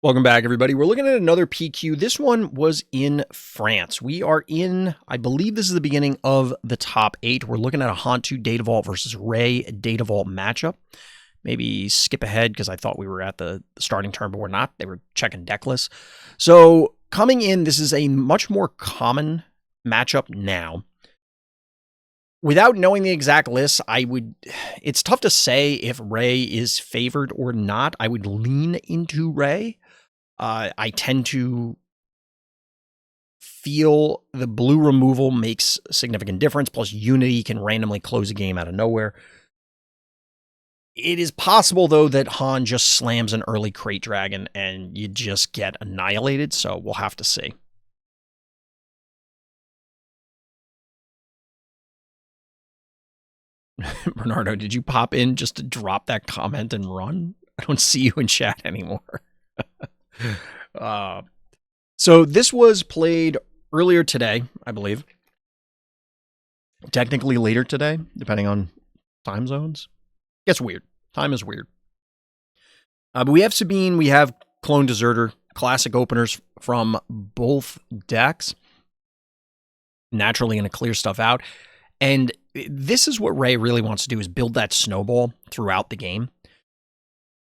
Welcome back, everybody. We're looking at another PQ. This one was in France. We are in, I believe this is the beginning of the top 8. We're looking at a Hantu Data Vault versus Ray Data Vault matchup. Maybe skip ahead because I thought we were at the starting turn, but we're not. They were checking deck lists. So coming in, this is a much more common matchup now. Without knowing the exact list, it's tough to say if Ray is favored or not. I would lean into Ray. I tend to feel the blue removal makes a significant difference, plus Unity can randomly close a game out of nowhere. It is possible, though, that Han just slams an early Crate Dragon and you just get annihilated, so we'll have to see. Bernardo, did you pop in just to drop that comment and run? I don't see you in chat anymore. So this was played earlier today, I believe. Technically later today, depending on time zones. Gets weird. Time is weird. But we have Sabine, we have Clone Deserter, classic openers from both decks. Naturally going to clear stuff out. And this is what Ray really wants to do, is build that snowball throughout the game.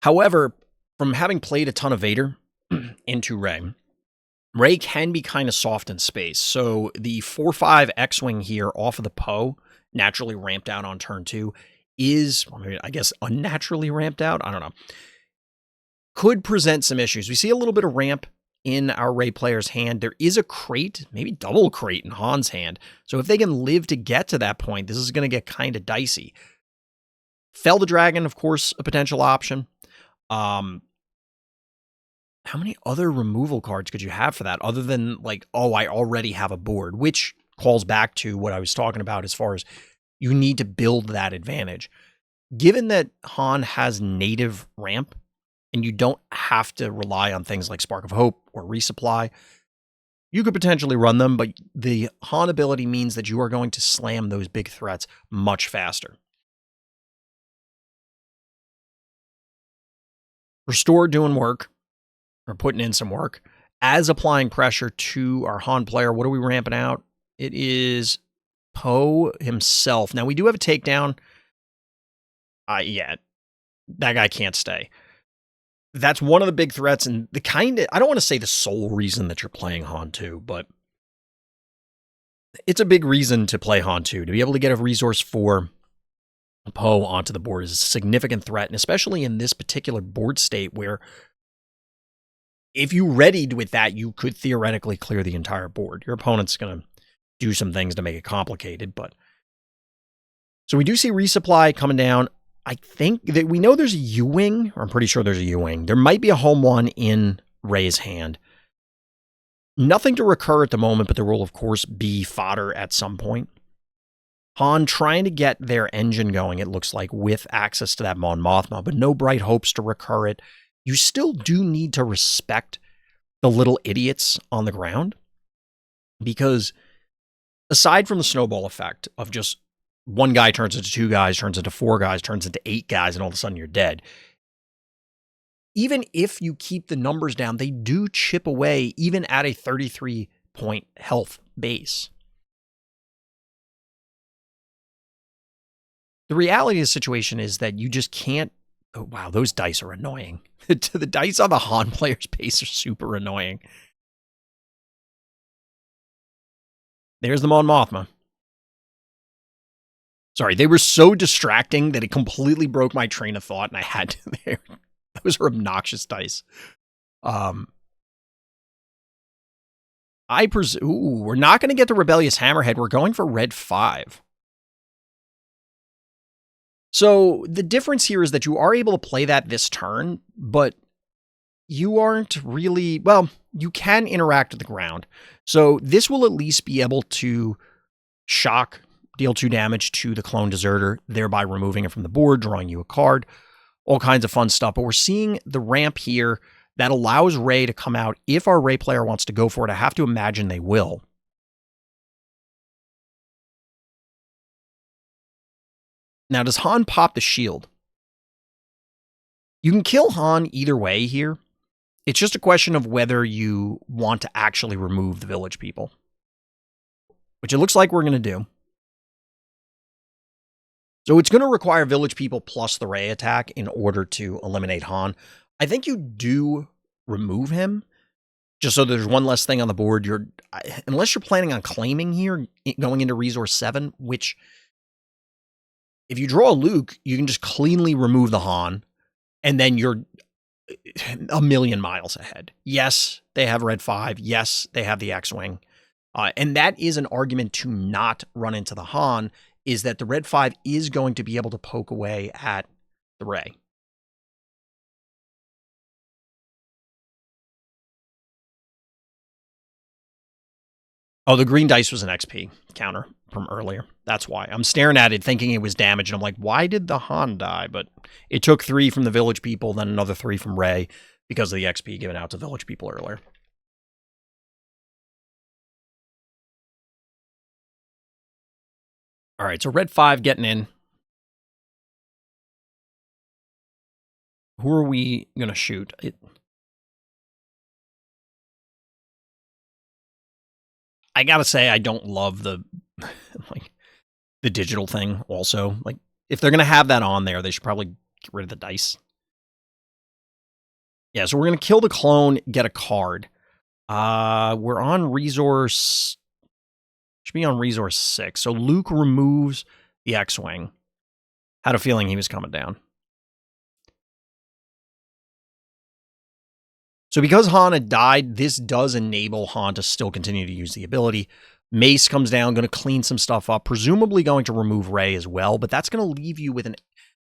However, from having played a ton of Vader into Ray can be kind of soft in space. So the 4-5 X-Wing here off of the Poe, naturally ramped out on turn 2, is, I guess, unnaturally ramped out. I don't know. Could present some issues. We see a little bit of ramp in our Ray player's hand. There is a crate, maybe double crate in Han's hand. So if they can live to get to that point, this is going to get kind of dicey. Fell the Dragon, of course, a potential option. How many other removal cards could you have for that other than like, oh, I already have a board, which calls back to what I was talking about as far as you need to build that advantage. Given that Han has native ramp and you don't have to rely on things like Spark of Hope or Resupply, you could potentially run them, but the Han ability means that you are going to slam those big threats much faster. Restore doing work, or putting in some work, as applying pressure to our Han player. What are we ramping out? It is Poe himself. Now, we do have a takedown. Yeah, that guy can't stay. That's one of the big threats, and the kind of, I don't want to say the sole reason that you're playing Han 2, but it's a big reason to play Han 2. To be able to get a resource for Poe onto the board is a significant threat, and especially in this particular board state where if you readied with that, you could theoretically clear the entire board. Your opponent's going to do some things to make it complicated, but so we do see Resupply coming down. I think that we know there's a U-Wing, or I'm pretty sure there's a U-Wing. There might be a home one in Ray's hand. Nothing to recur at the moment, but there will, of course, be fodder at some point. Han trying to get their engine going, it looks like, with access to that Mon Mothma, but no bright hopes to recur it. You still do need to respect the little idiots on the ground, because aside from the snowball effect of just one guy turns into 2 guys, turns into 4 guys, turns into 8 guys, and all of a sudden you're dead. Even if you keep the numbers down, they do chip away even at a 33-point health base. The reality of the situation is that you just can't. Oh, wow, those dice are annoying. The dice on the Han player's base are super annoying. There's the Mon Mothma. Sorry, they were so distracting that it completely broke my train of thought, and I had to. Those are obnoxious dice. I presume. Ooh, we're not going to get the Rebellious Hammerhead. We're going for red 5. So the difference here is that you are able to play that this turn, but you aren't really, well, you can interact with the ground. So this will at least be able to shock, deal 2 damage to the Clone Deserter, thereby removing it from the board, drawing you a card, all kinds of fun stuff. But we're seeing the ramp here that allows Ray to come out if our Ray player wants to go for it. I have to imagine they will. Now, does Han pop the shield? You can kill Han either way here. It's just a question of whether you want to actually remove the village people, which it looks like we're going to do. So it's going to require village people plus the Ray attack in order to eliminate Han. I think you do remove him, just so there's one less thing on the board. Unless you're planning on claiming here, going into Resource 7, which, if you draw a Luke, you can just cleanly remove the Han, and then you're a million miles ahead. Yes, they have Red 5. Yes, they have the X-Wing. And that is an argument to not run into the Han, is that the Red 5 is going to be able to poke away at the Ray. Oh, the green dice was an XP counter from earlier. That's why. I'm staring at it thinking it was damage, and I'm like, why did the Han die? But it took 3 from the village people, then another 3 from Ray because of the XP given out to village people earlier. All right, so Red 5 getting in. Who are we going to shoot? I got to say, I don't love the the digital thing also. Like, if they're going to have that on there, they should probably get rid of the dice. Yeah, so we're going to kill the clone, get a card. We're on resource... Should be on resource 6. So Luke removes the X-Wing. Had a feeling he was coming down. So because Han had died, this does enable Han to still continue to use the ability. Mace comes down, going to clean some stuff up, presumably going to remove Ray as well, but that's going to leave you with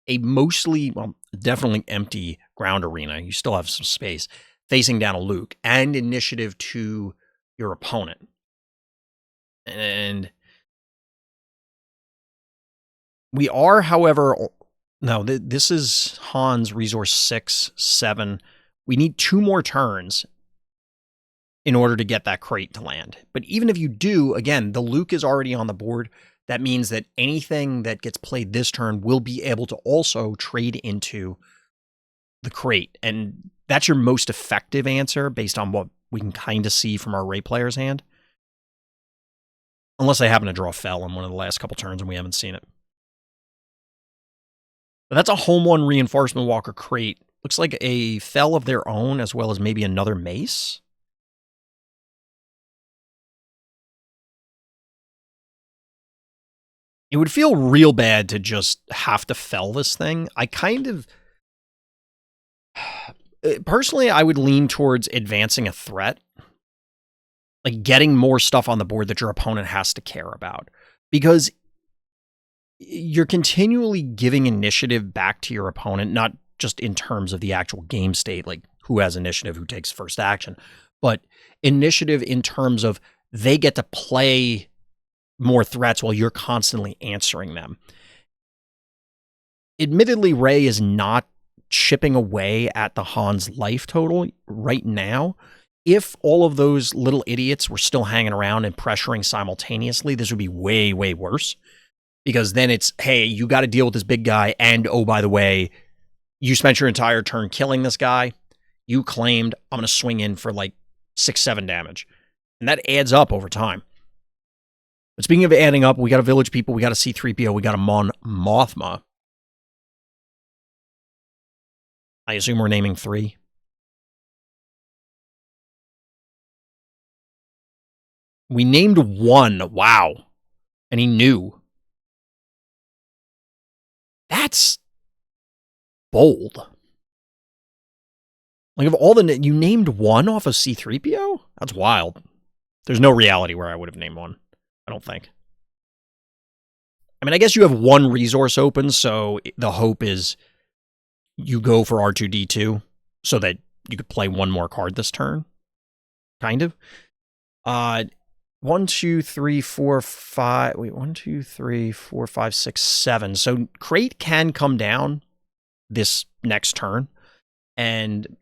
a mostly, well, definitely empty ground arena. You still have some space facing down a Luke and initiative to your opponent. And we are, however, no, this is Han's resource 6, 7. We need 2 more turns in order to get that crate to land. But even if you do, again, the Luke is already on the board. That means that anything that gets played this turn will be able to also trade into the crate. And that's your most effective answer based on what we can kind of see from our Ray player's hand. Unless they happen to draw Fell in one of the last couple turns and we haven't seen it. But that's a home 1 reinforcement walker crate. Looks like a Fell of their own, as well as maybe another Mace. It would feel real bad to just have to Fell this thing. I kind of... Personally, I would lean towards advancing a threat. Like getting more stuff on the board that your opponent has to care about. Because you're continually giving initiative back to your opponent, not just in terms of the actual game state, like who has initiative, who takes first action, but initiative in terms of they get to play more threats while you're constantly answering them. Admittedly, Ray is not chipping away at the Han's life total right now. If all of those little idiots were still hanging around and pressuring simultaneously, this would be way, way worse. Because then it's, hey, you got to deal with this big guy, and oh, by the way, you spent your entire turn killing this guy. You claimed, I'm going to swing in for like 6, 7 damage. And that adds up over time. But speaking of adding up, we got a village people, we got a C-3PO, we got a Mon Mothma. I assume we're naming 3. We named 1. Wow. And he knew. That's bold. Like, of all the... You named 1 off of C-3PO? That's wild. There's no reality where I would have named 1. I don't think. I mean, I guess you have 1 resource open, so the hope is you go for R2-D2 so that you could play 1 more card this turn. Kind of. 1, 2, 3, 4, 5. Wait, 1, 2, 3, 4, 5, 6, 7. So crate can come down this next turn. And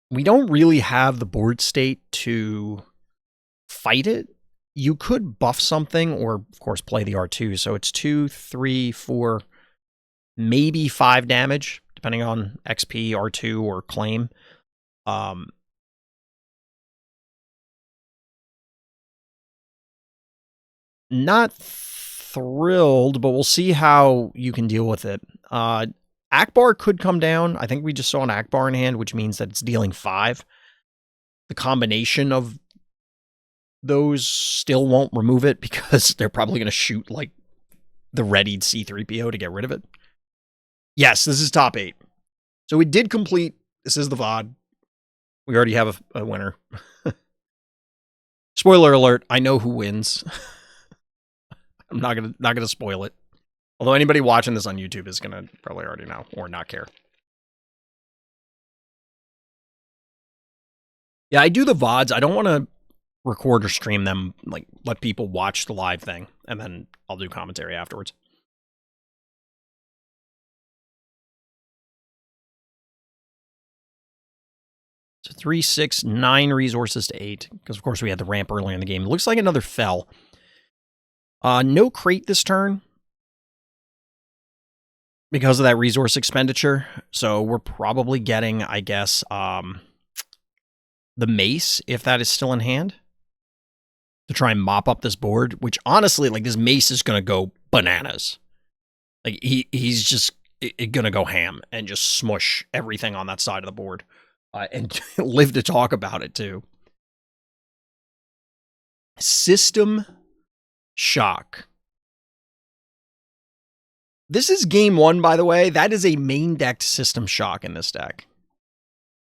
we don't really have the board state to fight it. You could buff something or, of course, play the R2. So it's 2, 3, 4, maybe 5 damage, depending on XP, R2, or claim. Not thrilled, but we'll see how you can deal with it. Akbar could come down. I think we just saw an Akbar in hand, which means that it's dealing 5. The combination of those still won't remove it because they're probably going to shoot like the readied C-3PO to get rid of it. Yes, this is top 8. So we did complete. This is the VOD. We already have a winner. Spoiler alert, I know who wins. I'm not gonna spoil it. Although anybody watching this on YouTube is gonna probably already know or not care. Yeah, I do the VODs. I don't want to record or stream them, like let people watch the live thing, and then I'll do commentary afterwards. So 3, 6, 9 resources to 8, because of course we had the ramp earlier in the game. It looks like another fell. No crate this turn because of that resource expenditure. So we're probably getting, I guess, the mace, if that is still in hand, to try and mop up this board, which honestly, like, this mace is going to go bananas. Like, he's just going to go ham and just smush everything on that side of the board. And live to talk about it, too. System shock. This is game 1, by the way. That is a main decked system shock in this deck.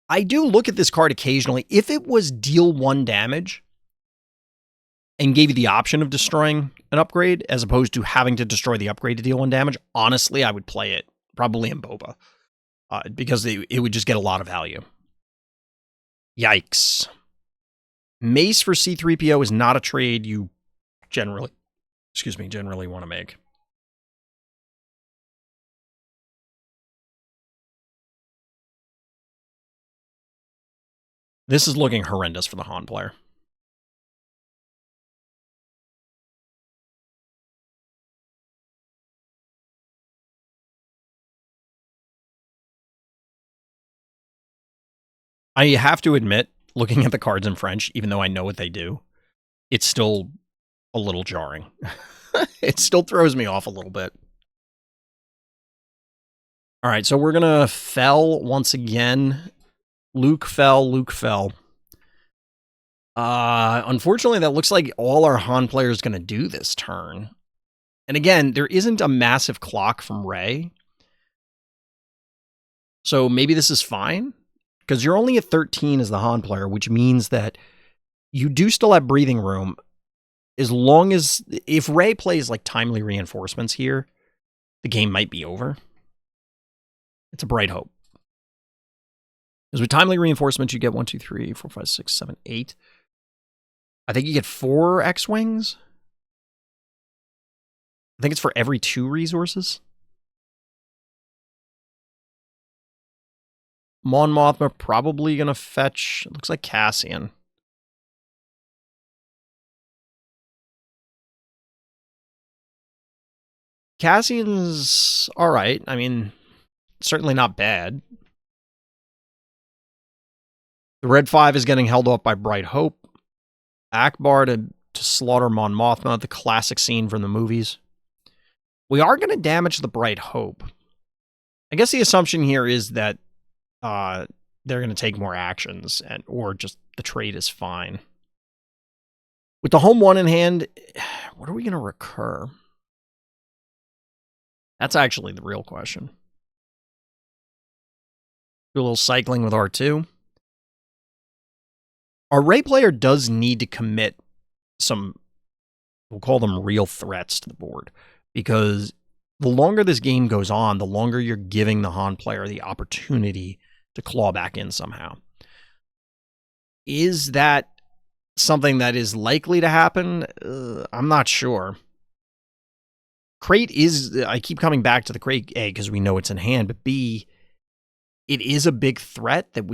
I do look at this card occasionally. If it was deal 1 damage and gave you the option of destroying an upgrade as opposed to having to destroy the upgrade to deal 1 damage, honestly, I would play it probably in Boba because it would just get a lot of value. Yikes. Mace for C-3PO is not a trade you generally want to make. This is looking horrendous for the Han player. I have to admit, looking at the cards in French, even though I know what they do, it's still a little jarring. It still throws me off a little bit. All right, so we're going to fell once again. Luke fell. Unfortunately, that looks like all our Han player is going to do this turn. And again, there isn't a massive clock from Rey. So maybe this is fine. Because you're only at 13 as the Han player, which means that you do still have breathing room as long as, if Rey plays like timely reinforcements here, the game might be over. It's a bright hope. Because with timely reinforcements, you get 1, 2, 3, 4, 5, 6, 7, 8. I think you get 4 X-Wings. I think it's for every 2 resources. Mon Mothma probably going to fetch, it looks like Cassian. Cassian's all right. I mean, certainly not bad. The Red 5 is getting held up by Bright Hope. Akbar to slaughter Mon Mothma, the classic scene from the movies. We are going to damage the Bright Hope. I guess the assumption here is that they're going to take more actions, or just the trade is fine. With the home 1 in hand, what are we going to recur? That's actually the real question. Do a little cycling with R2. Our Rey player does need to commit some, we'll call them real threats to the board, because the longer this game goes on, the longer you're giving the Han player the opportunity to claw back in somehow. Is that something that is likely to happen? I'm not sure. Crate is, I keep coming back to the crate, A, because we know it's in hand, but B, it is a big threat that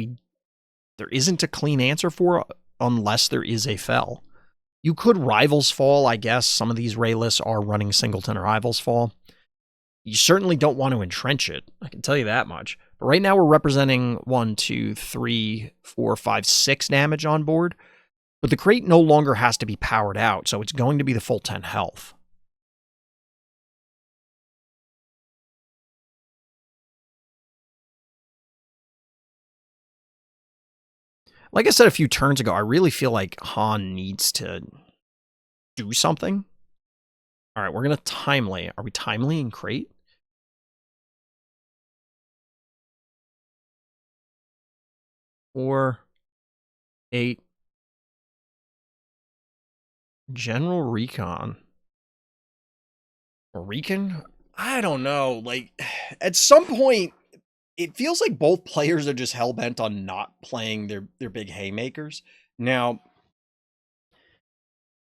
there isn't a clean answer for unless there is a fell. You could Rivals Fall, I guess. Some of these Rey lists are running Singleton or Rivals Fall. You certainly don't want to entrench it. I can tell you that much. But right now we're representing 1, 2, 3, 4, 5, 6 damage on board. But the crate no longer has to be powered out, so it's going to be the full 10 health. Like I said a few turns ago, I really feel like Han needs to do something. All right, we're going to timely. Are we timely in crate? Four, 8. General Recon. Or Recon? I don't know. Like, at some point, it feels like both players are just hell-bent on not playing their big haymakers. Now,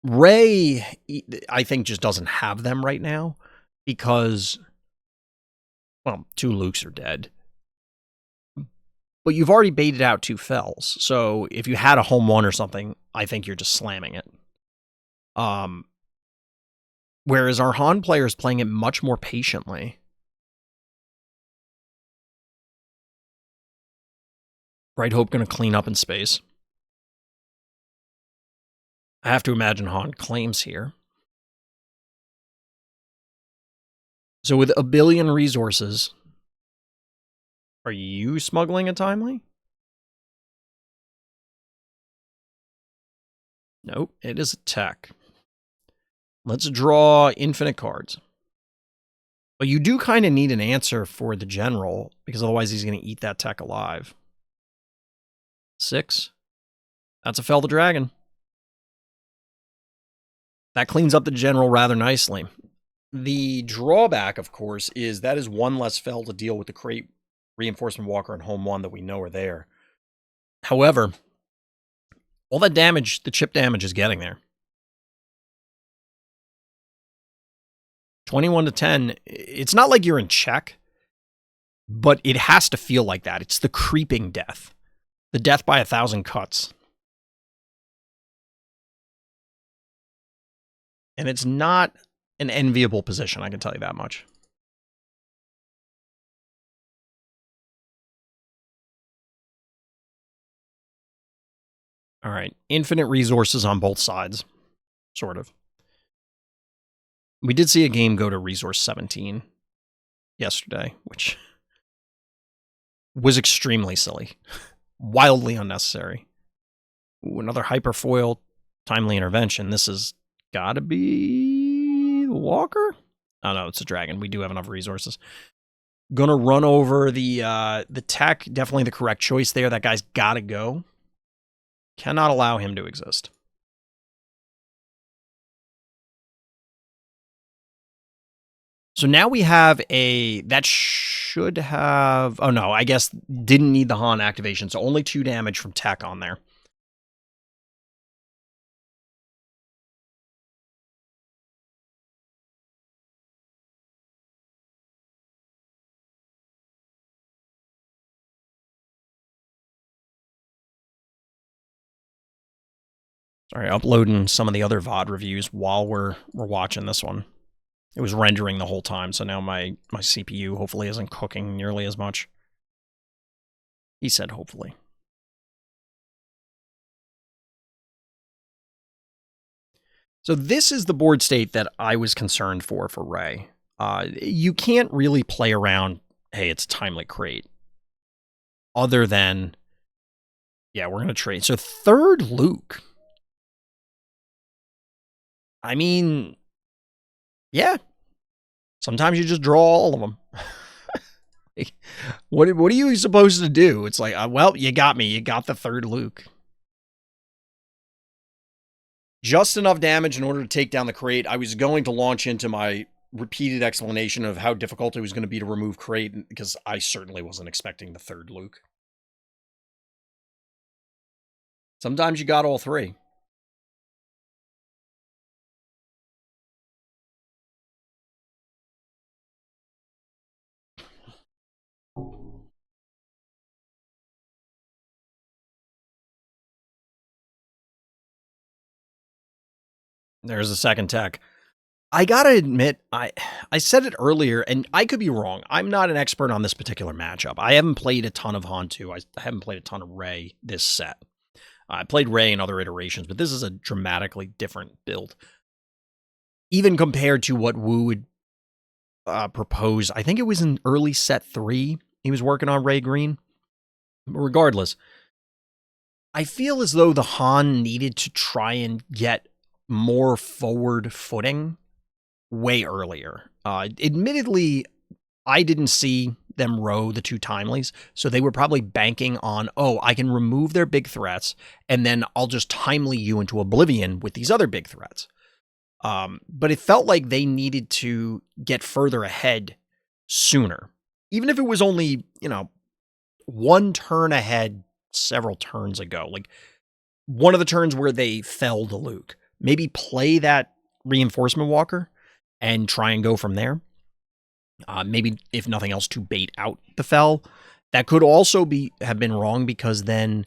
Rey, I think, just doesn't have them right now because, well, 2 Lukes are dead. But you've already baited out 2 Fells, so if you had a home 1 or something, I think you're just slamming it. Whereas our Han player is playing it much more patiently. Bright Hope going to clean up in space. I have to imagine Han claims here. So with a billion resources, are you smuggling a timely? Nope, it is a tech. Let's draw infinite cards. But you do kind of need an answer for the general, because otherwise he's going to eat that tech alive. 6. That's a Fell the Dragon. That cleans up the general rather nicely. The drawback, of course, is that is 1 less Fell to deal with the crate, Reinforcement Walker, and Home 1 that we know are there. However, all that damage, the chip damage is getting there. 21 to 10, it's not like you're in check, but it has to feel like that. It's the creeping death. The death by 1,000 cuts. And it's not an enviable position, I can tell you that much. All right, infinite resources on both sides, sort of. We did see a game go to resource 17 yesterday, which was extremely silly. Wildly unnecessary. Ooh, another hyperfoil, timely intervention. This has got to be the Walker? Oh, no, it's a dragon. We do have enough resources. Gonna run over the tech. Definitely the correct choice there. That guy's got to go. Cannot allow him to exist. So now we have a... That should have... Oh, no. I guess didn't need the Han activation. So only 2 damage from tech on there. Sorry, uploading some of the other VOD reviews while we're watching this one. It was rendering the whole time, so now my CPU hopefully isn't cooking nearly as much. He said hopefully. So this is the board state that I was concerned for Rey. You can't really play around, hey, it's a timely crate. Other than, yeah, we're going to trade. So 3rd Luke. I mean, yeah. Sometimes you just draw all of them. What are you supposed to do? It's like, well, you got me. You got the 3rd Luke. Just enough damage in order to take down the crate. I was going to launch into my repeated explanation of how difficult it was going to be to remove crate, because I certainly wasn't expecting the 3rd Luke. Sometimes you got all 3. There's a 2nd tech. I gotta admit, I said it earlier, and I could be wrong. I'm not an expert on this particular matchup. I haven't played a ton of Hantu. I haven't played a ton of Ray this set. I played Ray in other iterations, but this is a dramatically different build. Even compared to what Wu would propose, I think it was in early set 3, he was working on Ray Green. But regardless, I feel as though the Han needed to try and get more forward footing way earlier. Admittedly, I didn't see them row the 2 timelies, so they were probably banking on, oh, I can remove their big threats, and then I'll just timely you into oblivion with these other big threats. But it felt like they needed to get further ahead sooner. Even if it was only, 1 turn ahead several turns ago. Like, one of the turns where they fell to Luke. Maybe play that reinforcement walker and try and go from there. Maybe, if nothing else, to bait out the fell. That could also have been wrong because then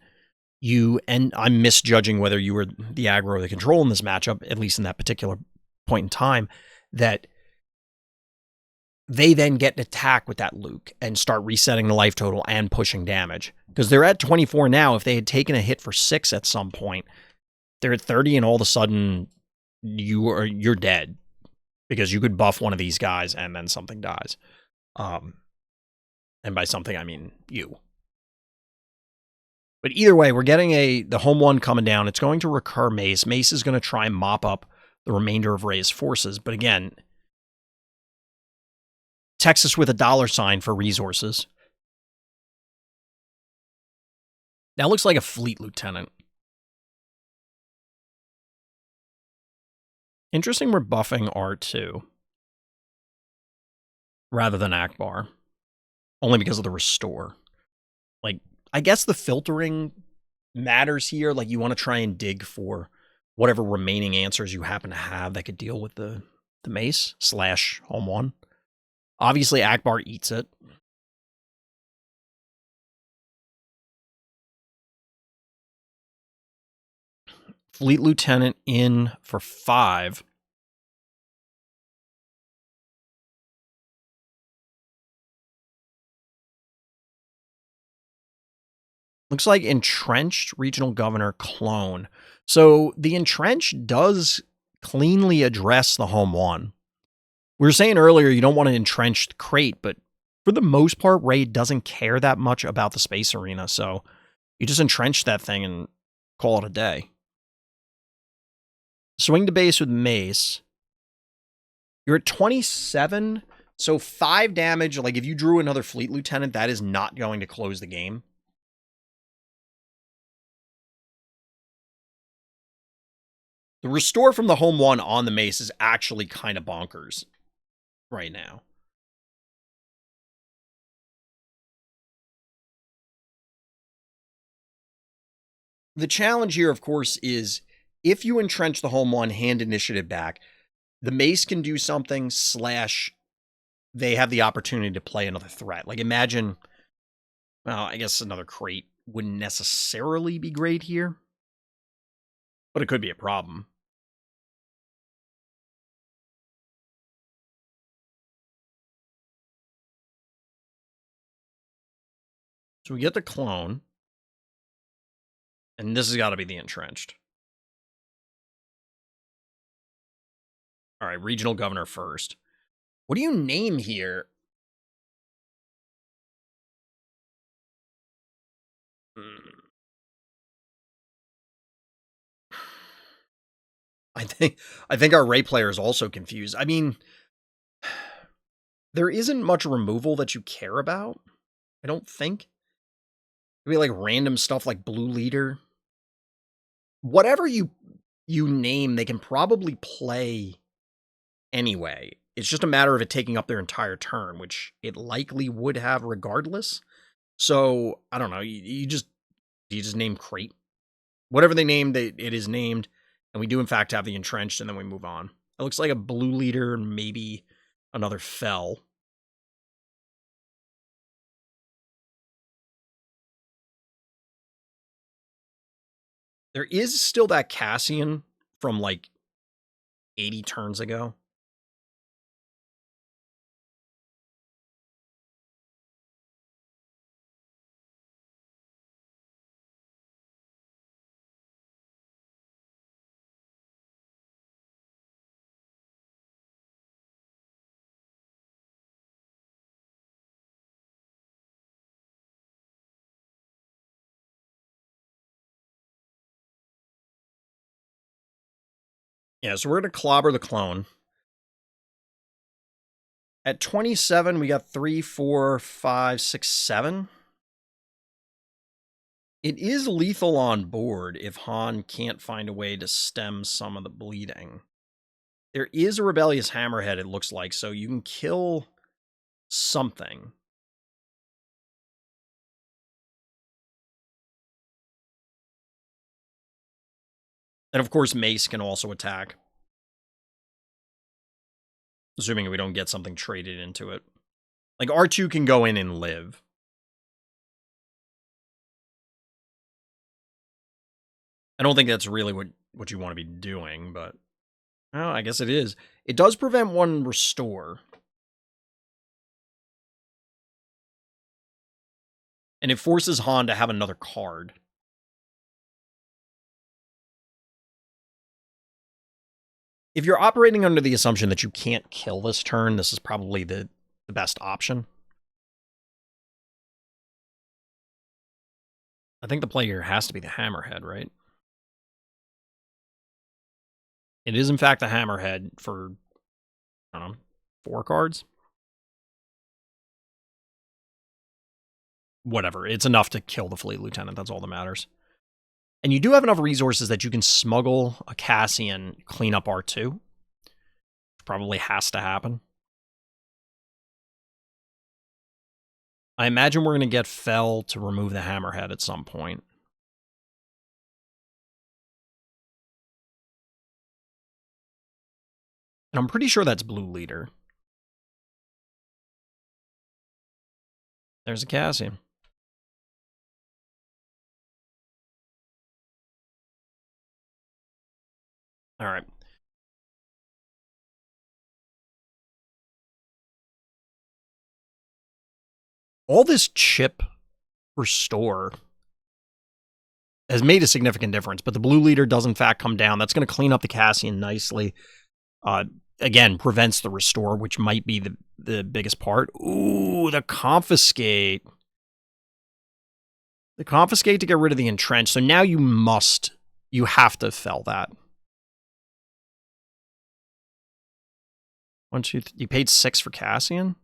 I'm misjudging whether you were the aggro or the control in this matchup, at least in that particular point in time, that they then get an attack with that Luke and start resetting the life total and pushing damage. Because they're at 24 now. If they had taken a hit for 6 at some point, they're at 30 and all of a sudden you're dead. Because you could buff one of these guys and then something dies. And by something, I mean you. But either way, we're getting the home one coming down. It's going to recur Mace. Mace is going to try and mop up the remainder of Ray's forces. But again, Texas with a $sign for resources. That looks like a fleet lieutenant. Interesting we're buffing R2 rather than Akbar. Only because of the restore. Like, I guess the filtering matters here. Like, you want to try and dig for whatever remaining answers you happen to have that could deal with the mace / home one. Obviously, Akbar eats it. Fleet Lieutenant in for 5. Looks like Entrenched Regional Governor Clone. So the Entrenched does cleanly address the home one. We were saying earlier you don't want an entrenched crate, but for the most part, Raid doesn't care that much about the space arena, so you just entrench that thing and call it a day. Swing to base with Mace. You're at 27, so 5 damage. Like, if you drew another Fleet Lieutenant, that is not going to close the game. The restore from the home one on the Mace is actually kind of bonkers right now. The challenge here, of course, is if you entrench the home one, hand initiative back, the Mace can do something / they have the opportunity to play another threat. Like, imagine, well, I guess another crate wouldn't necessarily be great here, but it could be a problem. So we get the clone, and this has got to be the entrenched. All right, regional governor first. What do you name here? I think our Ray player is also confused. I mean, there isn't much removal that you care about, I don't think. Maybe like random stuff like Blue Leader. Whatever you name, they can probably play anyway. It's just a matter of it taking up their entire turn, which it likely would have regardless. So, I don't know, you just name crate. Whatever they named, it is named, and we do in fact have the entrenched, and then we move on. It looks like a Blue Leader and maybe another fell. There is still that Cassian from like 80 turns ago. Yeah, so we're going to clobber the clone. At 27, we got 3, 4, 5, 6, 7. It is lethal on board if Han can't find a way to stem some of the bleeding. There is a rebellious hammerhead, it looks like, so you can kill something. And of course, Mace can also attack. Assuming we don't get something traded into it. Like, R2 can go in and live. I don't think that's really what you want to be doing, but... Oh, I guess it is. It does prevent one restore. And it forces Han to have another card. If you're operating under the assumption that you can't kill this turn, this is probably the best option. I think the play here has to be the hammerhead, right? It is, in fact, a hammerhead for, I don't know, 4 cards? Whatever. It's enough to kill the Fleet Lieutenant. That's all that matters. And you do have enough resources that you can smuggle a Cassian, clean up R2. Probably has to happen. I imagine we're going to get Fell to remove the hammerhead at some point. And I'm pretty sure that's Blue Leader. There's a Cassian. All right. All this chip restore has made a significant difference, but the Blue Leader does in fact come down. That's going to clean up the Cassian nicely. Again, prevents the restore, which might be the biggest part. Ooh, the confiscate. The confiscate to get rid of the entrench. So now you have to fell that. 1, 2, you paid 6 for Cassian?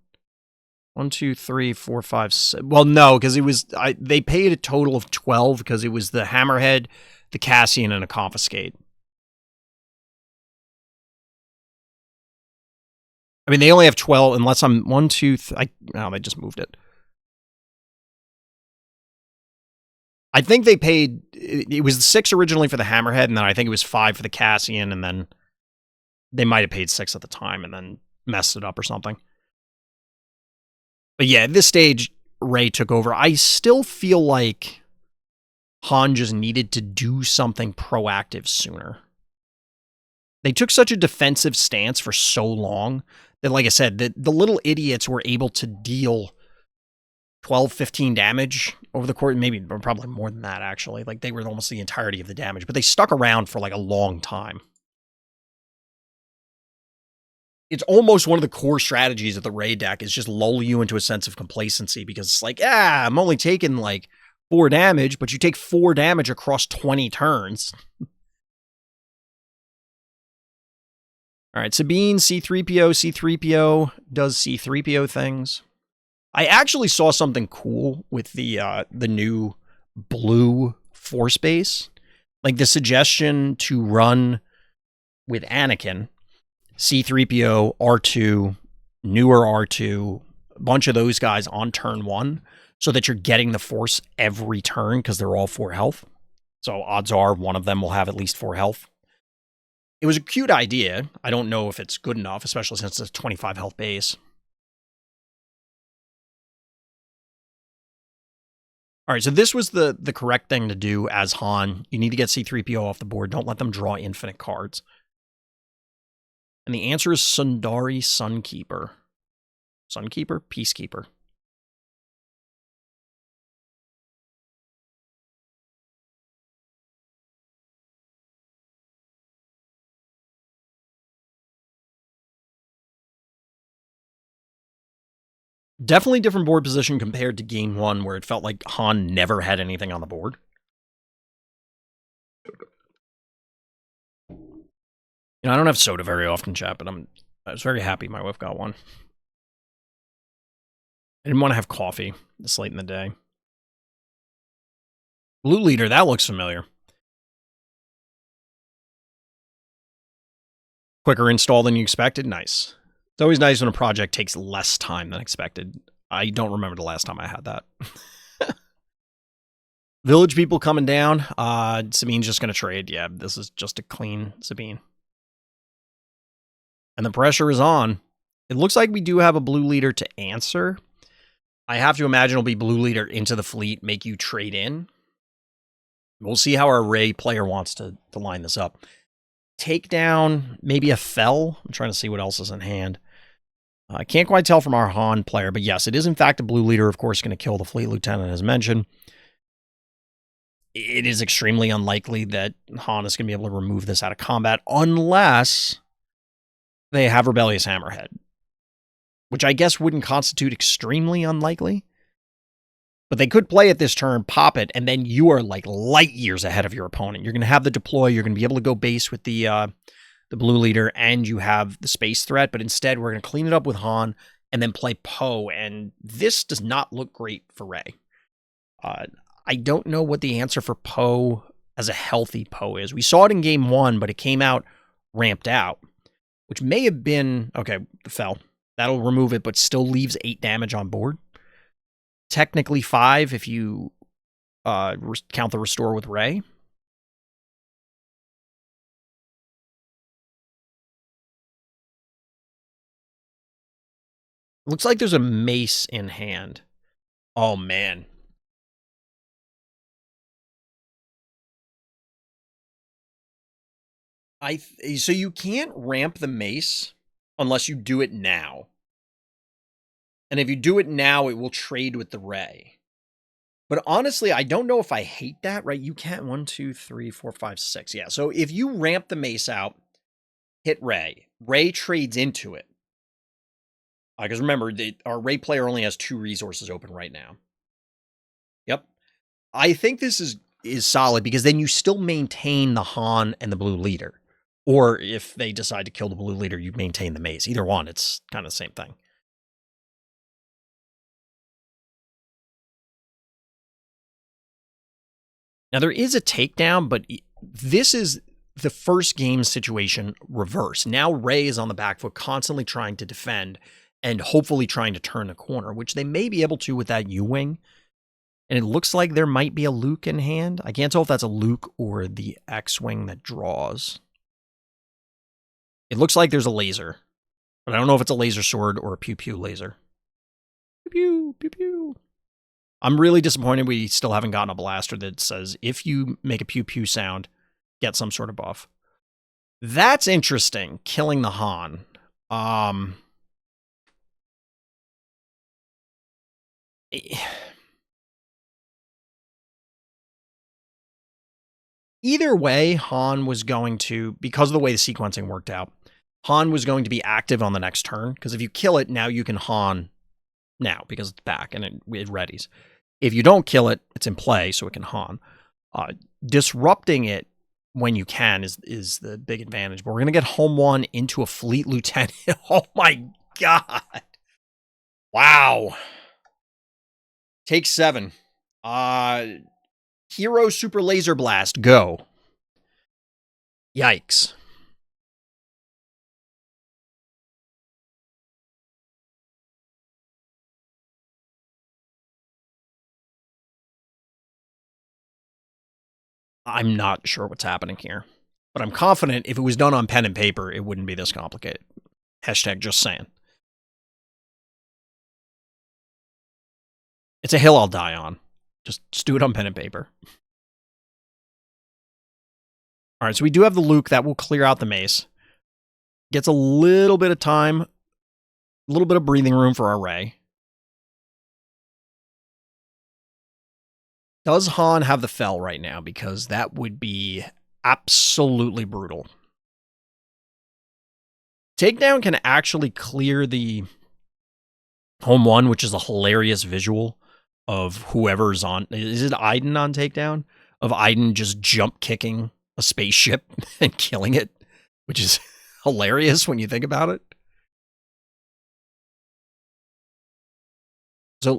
1, 2, 3, 4, 5, 6. Well, no, because it was they paid a total of 12 because it was the hammerhead, the Cassian, and a confiscate. I mean, they only have 12 unless I'm 1, 2, 3. No, they just moved it. I think they paid. It was 6 originally for the hammerhead, and then I think it was 5 for the Cassian, and then they might have paid 6 at the time and then messed it up or something. But yeah, at this stage, Rey took over. I still feel like Han just needed to do something proactive sooner. They took such a defensive stance for so long that, like I said, the little idiots were able to deal 12, 15 damage over the course, maybe probably more than that, actually. Like, they were almost the entirety of the damage, but they stuck around for like a long time. It's almost one of the core strategies of the Rey deck is just lull you into a sense of complacency because it's like, I'm only taking like 4 damage, but you take 4 damage across 20 turns. All right, Sabine, C-3PO. C-3PO does C-3PO things. I actually saw something cool with the new blue force base. Like the suggestion to run with Anakin, C-3PO, R2, newer R2, a bunch of those guys on turn 1 so that you're getting the force every turn because they're all 4 health. So odds are one of them will have at least 4 health. It was a cute idea. I don't know if it's good enough, especially since it's a 25 health base. All right, so this was the correct thing to do as Han. You need to get C-3PO off the board. Don't let them draw infinite cards. And the answer is Sundari Sunkeeper. Sunkeeper? Peacekeeper. Definitely different board position compared to game 1, where it felt like Han never had anything on the board. You know, I don't have soda very often, chat, but I was very happy my wife got one. I didn't want to have coffee this late in the day. Blue Leader, that looks familiar. Quicker install than you expected? Nice. It's always nice when a project takes less time than expected. I don't remember the last time I had that. Village people coming down. Sabine's just going to trade. Yeah, this is just a clean Sabine. And the pressure is on. It looks like we do have a Blue Leader to answer. I have to imagine it'll be Blue Leader into the fleet, make you trade in. We'll see how our Ray player wants to line this up. Takedown, maybe a Fell. I'm trying to see what else is in hand. I can't quite tell from our Han player, but yes, it is in fact a Blue Leader, of course, going to kill the Fleet Lieutenant as mentioned. It is extremely unlikely that Han is going to be able to remove this out of combat unless they have Rebellious Hammerhead, which I guess wouldn't constitute extremely unlikely. But they could play it this turn, pop it, and then you are like light years ahead of your opponent. You're going to have the deploy. You're going to be able to go base with the Blue Leader, and you have the space threat. But instead, we're going to clean it up with Han and then play Poe. And this does not look great for Rey. I don't know what the answer for Poe as a healthy Poe is. We saw it in game 1, but it came out ramped out, which may have been, okay, Fell. That'll remove it, but still leaves 8 damage on board. Technically 5 if you count the restore with Rey. Looks like there's a mace in hand. Oh, man. So you can't ramp the mace unless you do it now. And if you do it now, it will trade with the Rey. But honestly, I don't know if I hate that, right? You can't 1, 2, 3, 4, 5, 6. Yeah, so if you ramp the mace out, hit Rey. Rey trades into it. Because remember, our Rey player only has 2 resources open right now. Yep. I think this is solid because then you still maintain the Han and the Blue Leader. Or if they decide to kill the Blue Leader, you maintain the mace. Either one, it's kind of the same thing. Now, there is a takedown, but this is the first game situation reverse. Now Rey is on the back foot, constantly trying to defend and hopefully trying to turn the corner, which they may be able to with that U-Wing. And it looks like there might be a Luke in hand. I can't tell if that's a Luke or the X-Wing that draws. It looks like there's a laser, but I don't know if it's a laser sword or a pew-pew laser. Pew-pew, pew-pew. I'm really disappointed we still haven't gotten a blaster that says, if you make a pew-pew sound, get some sort of buff. That's interesting, killing the Han. Either way, Han was going to, because of the way the sequencing worked out, Han was going to be active on the next turn, because if you kill it, now you can Han now, because it's back and it readies. If you don't kill it, it's in play, so it can Han. Disrupting it when you can is the big advantage. But we're going to get home 1 into a Fleet Lieutenant. Oh my god. Wow. Take 7. Hero Super Laser Blast, go. Yikes. I'm not sure what's happening here. But I'm confident if it was done on pen and paper, it wouldn't be this complicated. Hashtag just saying. It's a hill I'll die on. Just do it on pen and paper. All right, so we do have the Luke. That will clear out the mace. Gets a little bit of time, a little bit of breathing room for our Rey. Does Han have the Fell right now? Because that would be absolutely brutal. Takedown can actually clear the home 1, which is a hilarious visual of whoever's on. Is it Iden on takedown? Of Iden just jump kicking a spaceship and killing it. which is hilarious when you think about it. So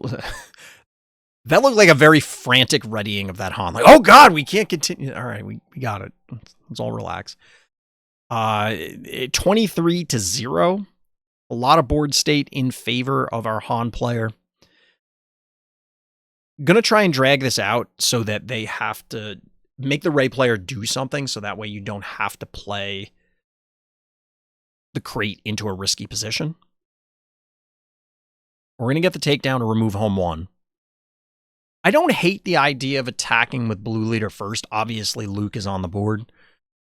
that looked like a very frantic readying of that Han. Like, oh God, we can't continue. All right, we got it. Let's all relax. 23-0. A lot of board state in favor of our Han player. Gonna try and drag this out so that they have to make the Rey player do something, so that way you don't have to play the crate into a risky position. We're gonna get the takedown to remove home 1. I don't hate the idea of attacking with blue leader first. Obviously, Luke is on the board.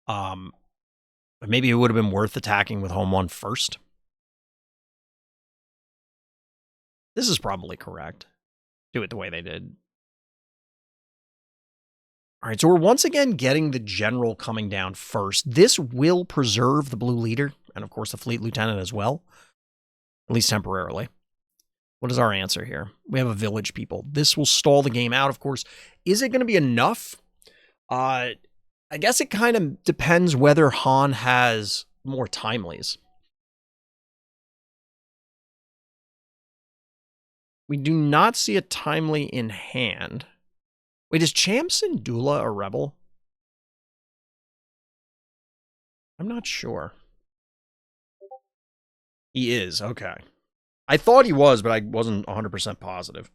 But maybe it would have been worth attacking with home 1 first. This is probably correct. Do it the way they did. All right, so we're once again getting the general coming down first. This will preserve the blue leader, and of course the fleet lieutenant as well, at least temporarily. What is our answer here? We have a village people. This will stall the game out, of course. Is it going to be enough? I guess it kind of depends whether Han has more timelies. We do not see a timely in hand. Wait, is Cham Syndulla a rebel? I'm not sure. He is, okay. I thought he was, but I wasn't 100% positive.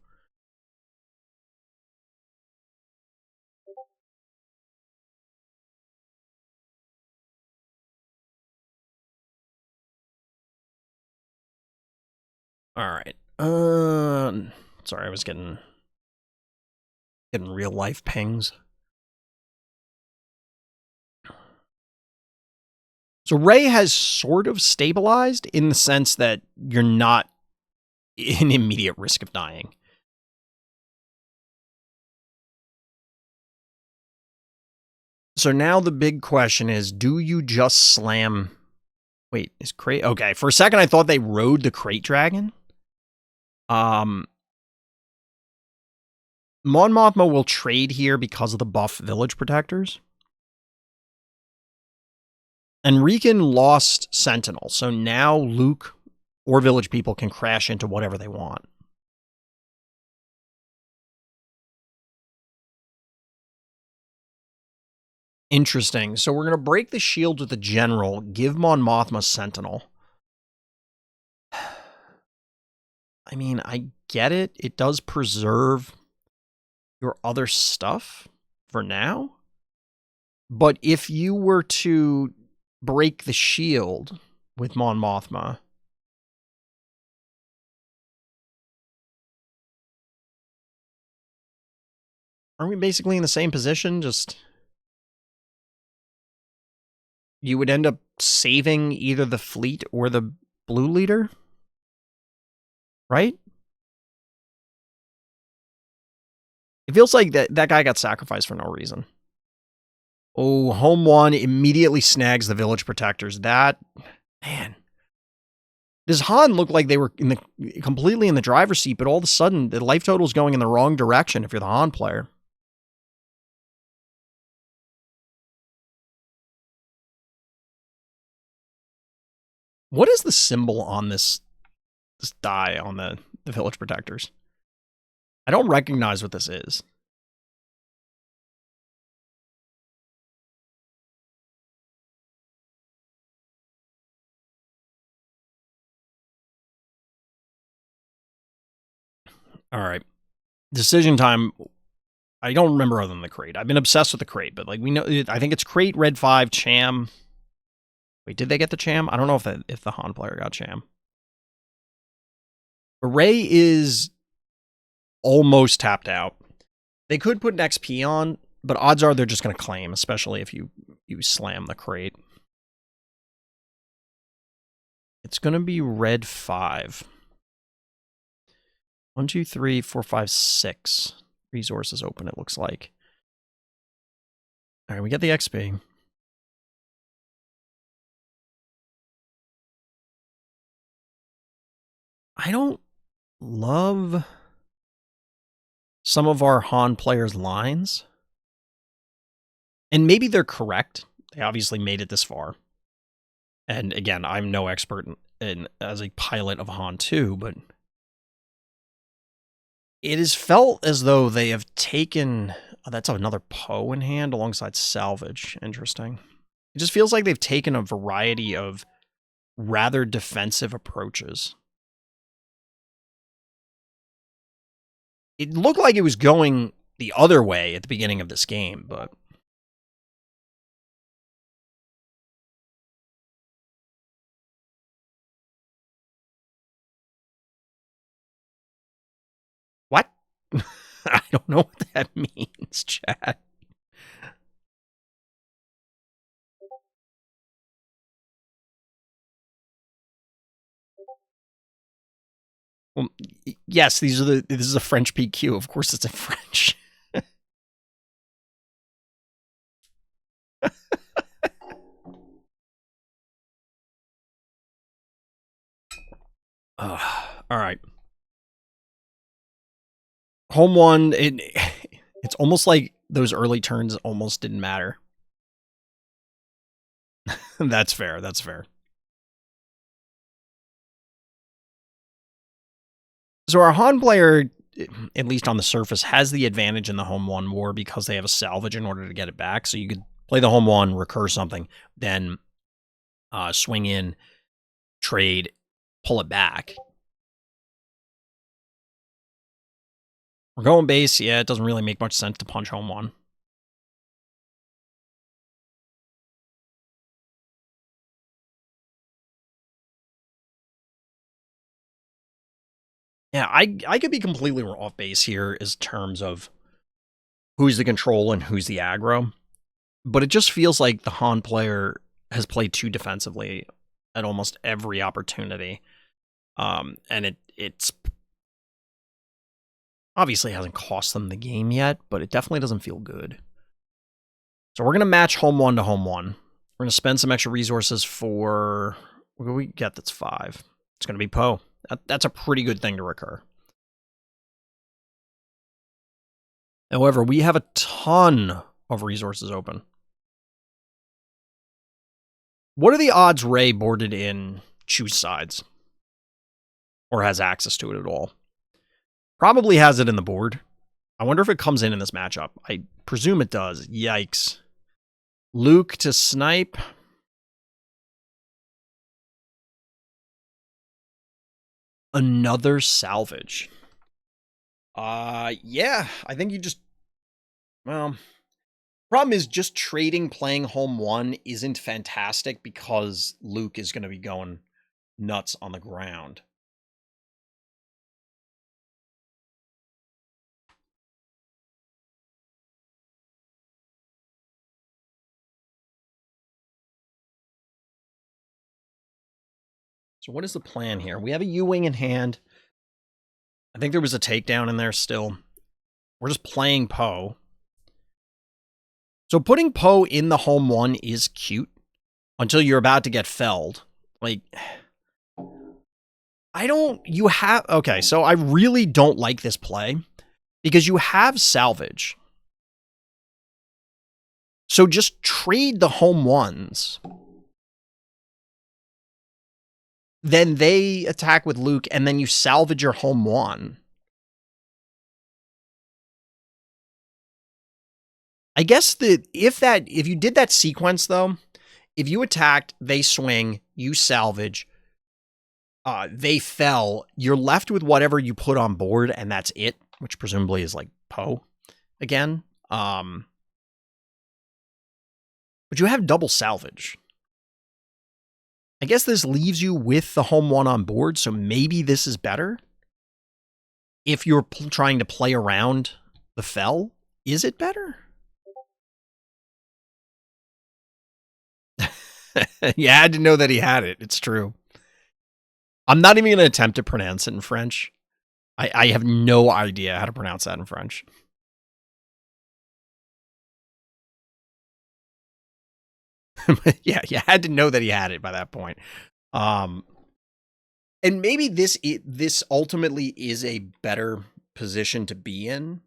All right. Sorry, I was getting real life pings. So Rey has sort of stabilized in the sense that you're not in immediate risk of dying. So now the big question is, do you just slam... Wait, is crate... Okay, for a second I thought they rode the crate dragon. Mon Mothma will trade here because of the buff village protectors. And Riken lost Sentinel, so now Luke or village people can crash into whatever they want. Interesting. So we're going to break the shield with the general, give Mon Mothma Sentinel. I mean, I get it. It does preserve your other stuff for now. But if you were to break the shield with Mon Mothma, aren't we basically in the same position? Just... you would end up saving either the fleet or the blue leader, right? It feels like that guy got sacrificed for no reason. Oh, home 1 immediately snags the village protectors. That, man. Does Han look like they were completely in the driver's seat, but all of a sudden the life total is going in the wrong direction if you're the Han player. What is the symbol on this die on the village protectors? I don't recognize what this is. All right. Decision time. I don't remember other than the crate. I've been obsessed with the crate, but like we know, I think it's crate, red 5, Cham. Wait, did they get the Cham? I don't know if the Han player got Cham. Rey is almost tapped out. They could put an XP on, but odds are they're just going to claim, especially if you slam the crate. It's going to be red 5. 1, 2, 3, 4, 5, 6 resources open, it looks like. All right, we get the XP. I don't love some of our Han players' lines. And maybe they're correct. They obviously made it this far. And again, I'm no expert in as a pilot of Han 2, but it has felt as though they have taken... Oh, that's another Poe in hand alongside salvage. Interesting. It just feels like they've taken a variety of rather defensive approaches. It looked like it was going the other way at the beginning of this game, but... What? I don't know what that means, chat. Well, yes, this is a French PQ. Of course it's in French. All right. Home one, it's almost like those early turns almost didn't matter. That's fair. That's fair. So our Han player, at least on the surface, has the advantage in the home one more because they have a salvage in order to get it back. So you could play the home one, recur something, then swing in, trade, pull it back. We're going base. Yeah, it doesn't really make much sense to punch home one. Yeah, I could be completely off base here as terms of who's the control and who's the aggro. But it just feels like the Han player has played too defensively at almost every opportunity. And it's obviously hasn't cost them the game yet, but it definitely doesn't feel good. So we're going to match home one to home one. We're going to spend some extra resources for... What do we get that's 5? It's going to be Poe. That's a pretty good thing to recur. However, we have a ton of resources open. What are the odds Rey boarded in choose sides? Or has access to it at all? Probably has it in the board. I wonder if it comes in this matchup. I presume it does. Yikes. Luke to snipe. Another salvage. Yeah, I think you just... Well, problem is just trading playing home one isn't fantastic because Luke is going to be going nuts on the ground. So what is the plan here? We have a U-Wing in hand. I think there was a takedown in there still. We're just playing Poe. So putting Poe in the home one is cute until you're about to get felled. Like, okay, so I really don't like this play because you have salvage. So just trade the home ones. Then they attack with Luke, and then you salvage your home one. I guess if you did that sequence, though, if you attacked, they swing, you salvage, they fell, you're left with whatever you put on board, and that's it, which presumably is like Poe again. But you have double salvage. I guess this leaves you with the home one on board, so maybe this is better. If you're trying to play around the fell, is it better? You had to know that he had it. It's true. I'm not even going to attempt to pronounce it in French. I have no idea how to pronounce that in French. Yeah, you had to know that he had it by that point. And maybe this ultimately is a better position to be in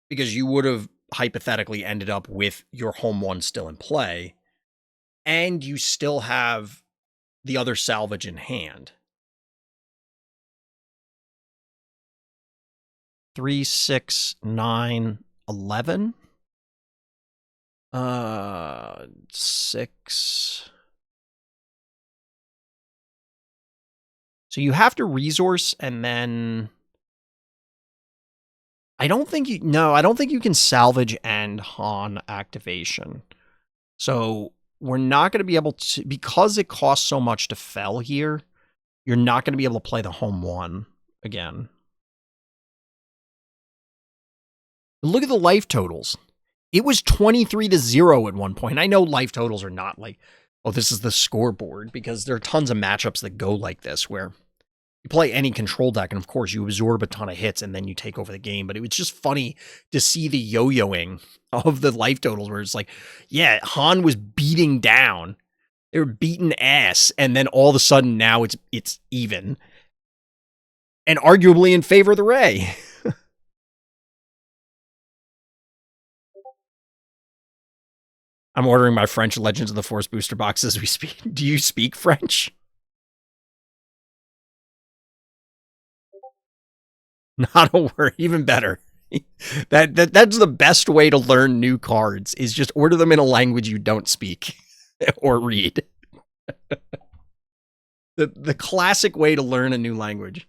because you would have hypothetically ended up with your home one still in play. and you still have the other salvage in hand. 3, 6, 9, 11. 6. So you have to resource and then I don't think you can salvage and Han activation. So we're not going to be able to, because it costs so much to fell here, you're not going to be able to play the home one again. Look at the life totals. It was 23-0 at one point. I know life totals are not like, oh, this is the scoreboard, because there are tons of matchups that go like this where you play any control deck and of course you absorb a ton of hits and then you take over the game. But it was just funny to see the yo-yoing of the life totals where it's like, yeah, Han was beating down. They were beating ass. And then all of a sudden now it's even. And arguably in favor of the Rey. I'm ordering my French Legends of the Force booster box as we speak. Do you speak French? Not a word. Even better. That's the best way to learn new cards, is just order them in a language you don't speak or read. The classic way to learn a new language.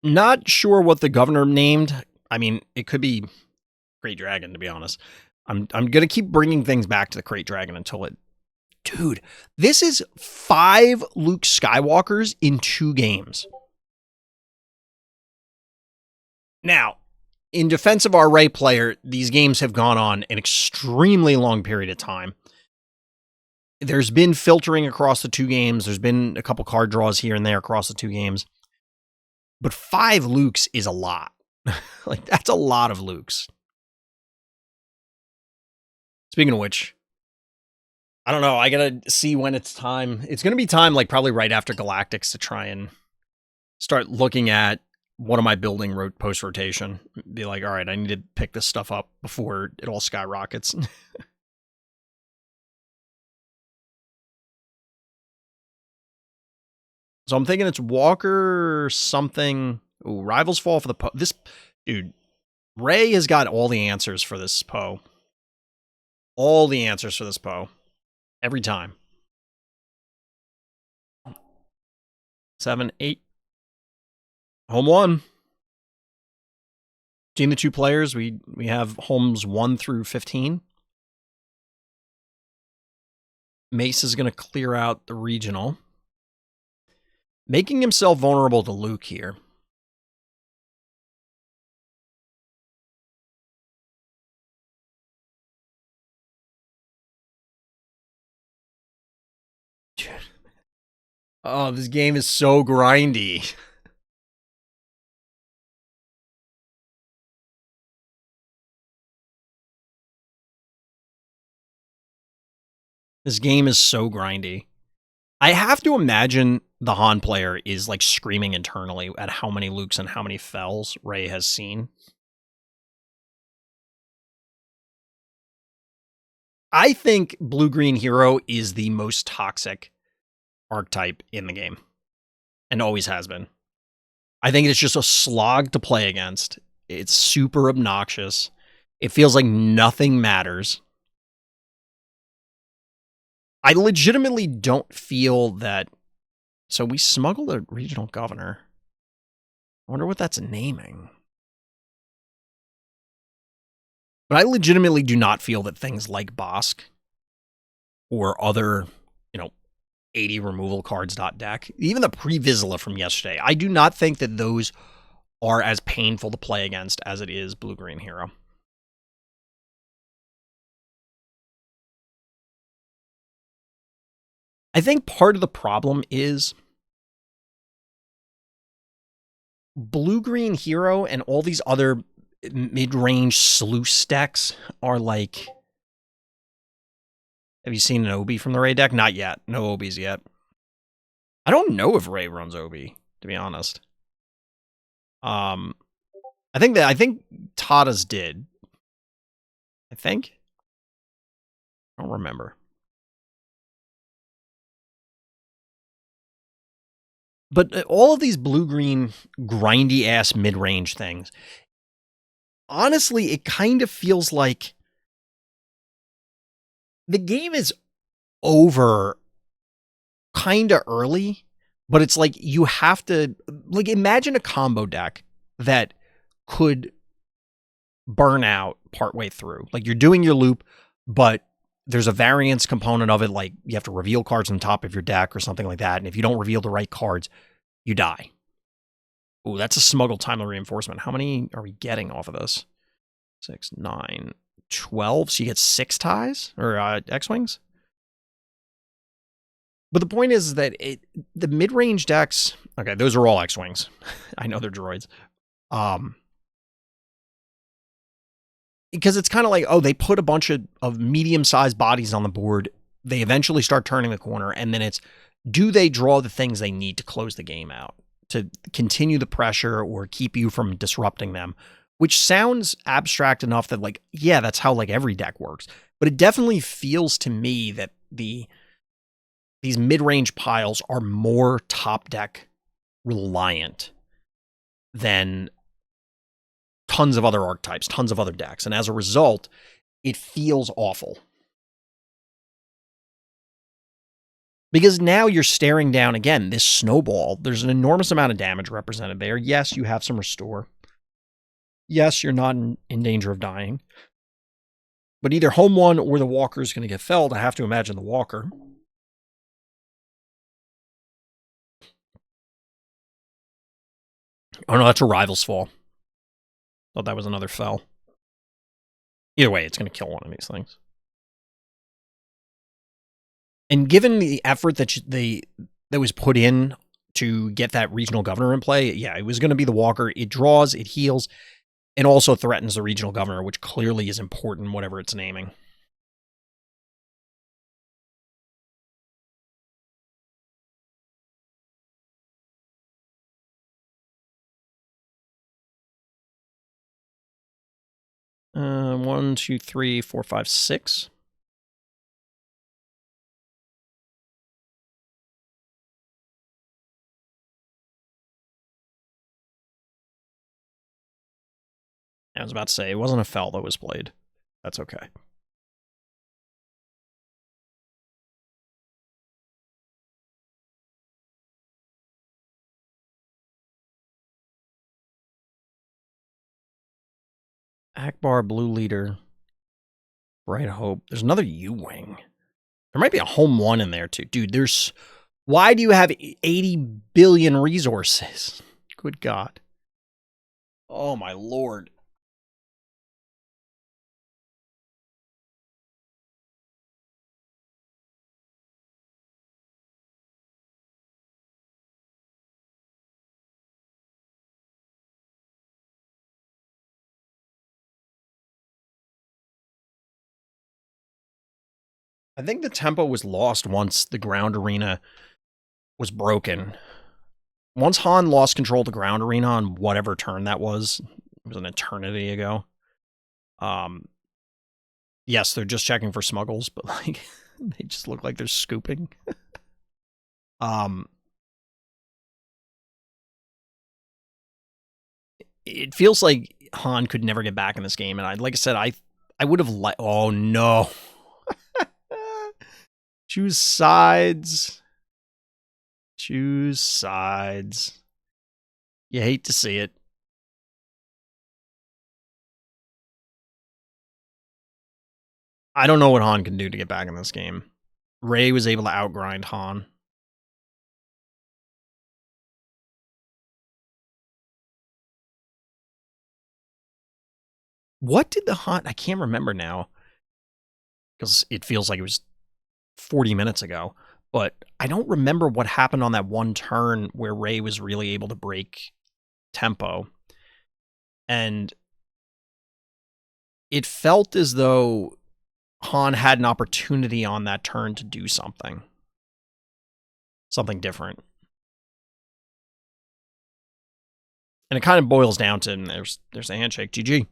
Not sure what the governor named. I mean, it could be Great Dragon, to be honest. I'm gonna keep bringing things back to the Great Dragon until it. Dude, this is 5 Luke Skywalkers in 2 games. Now, in defense of our Rey player, these games have gone on an extremely long period of time. There's been filtering across the 2 games. There's been a couple card draws here and there across the 2 games. But 5 Lukes is a lot. Like, that's a lot of Lukes. Speaking of which, I don't know. I gotta see when it's time. It's gonna be time, like, probably right after Galactics to try and start looking at what am I building post-rotation. Be like, all right, I need to pick this stuff up before it all skyrockets. So I'm thinking it's Walker something. Ooh, Rivals Fall for the Poe. This, dude, Rey has got all the answers for this Poe. All the answers for this Poe. Every time. 7, 8. Home 1. Between the 2 players, we have homes 1 through 15. Mace is going to clear out the regional, making himself vulnerable to Luke here. Oh, this game is so grindy. This game is so grindy. I have to imagine the Han player is like screaming internally at how many Lukes and how many Fells Rey has seen. I think Blue-Green Hero is the most toxic archetype in the game, and always has been. I think it's just a slog to play against. It's super obnoxious. It feels like nothing matters. I legitimately don't feel that. So we smuggled a regional governor. I wonder what that's naming. But I legitimately do not feel that things like Bosk or other, 80 removal cards .deck, even the Pre-Vizsla from yesterday, I do not think that those are as painful to play against as it is Blue-Green Hero. I think part of the problem is Blue-Green Hero and all these other mid-range sluice decks are like... Have you seen an Obi from the Rey deck? Not yet. No Obis yet. I don't know if Rey runs Obi. to be honest. I think Tata's did. I think. I don't remember. But all of these blue-green, grindy-ass mid-range things, honestly, it kind of feels like the game is over kind of early, but it's like you have to, like, imagine a combo deck that could burn out partway through. Like, you're doing your loop, but there's a variance component of it, like you have to reveal cards on top of your deck or something like that, and if you don't reveal the right cards, you die. Ooh, that's a smuggled timely reinforcement. How many are we getting off of this? 6, 9, 12. So you get 6 ties or X-Wings? But the point is that the mid-range decks, okay, those are all X-Wings. I know they're droids. Because it's kind of like, oh, they put a bunch of medium-sized bodies on the board. They eventually start turning the corner, and then it's, do they draw the things they need to close the game out, to continue the pressure or keep you from disrupting them? Which sounds abstract enough that, like, yeah, that's how, like, every deck works. But it definitely feels to me that these mid-range piles are more top deck reliant than tons of other archetypes, tons of other decks. And as a result, it feels awful. Because now you're staring down, again, this snowball. There's an enormous amount of damage represented there. Yes, you have some restore. Yes, you're not in danger of dying. But either home one or the walker is going to get felled. I have to imagine the walker. Oh no, that's a rival's fall. Thought that was another fell. Either way, it's going to kill one of these things. And given the effort that was put in to get that regional governor in play, yeah, it was going to be the walker. It draws, it heals, and also threatens the regional governor, which clearly is important, whatever it's naming. One, two, three, four, five, 6. I was about to say, it wasn't a fell that was played. That's okay. Akbar, Blue Leader, Bright Hope. There's another U-Wing. There might be a home one in there, too. Dude, why do you have 80 billion resources? Good God. Oh, my Lord. I think the tempo was lost once the ground arena was broken. Once Han lost control of the ground arena on whatever turn that was, it was an eternity ago. Yes, they're just checking for smuggles, but like they just look like they're scooping. It feels like Han could never get back in this game, and like I said, I would have liked. Oh no. Choose sides. Choose sides. You hate to see it. I don't know what Han can do to get back in this game. Rey was able to outgrind Han. What did the Han... I can't remember now. Because it feels like it was 40 minutes ago. But I don't remember what happened on that one turn where Rey was really able to break tempo. And it felt as though Han had an opportunity on that turn to do something. Something different. And it kind of boils down to, and there's a handshake, GG.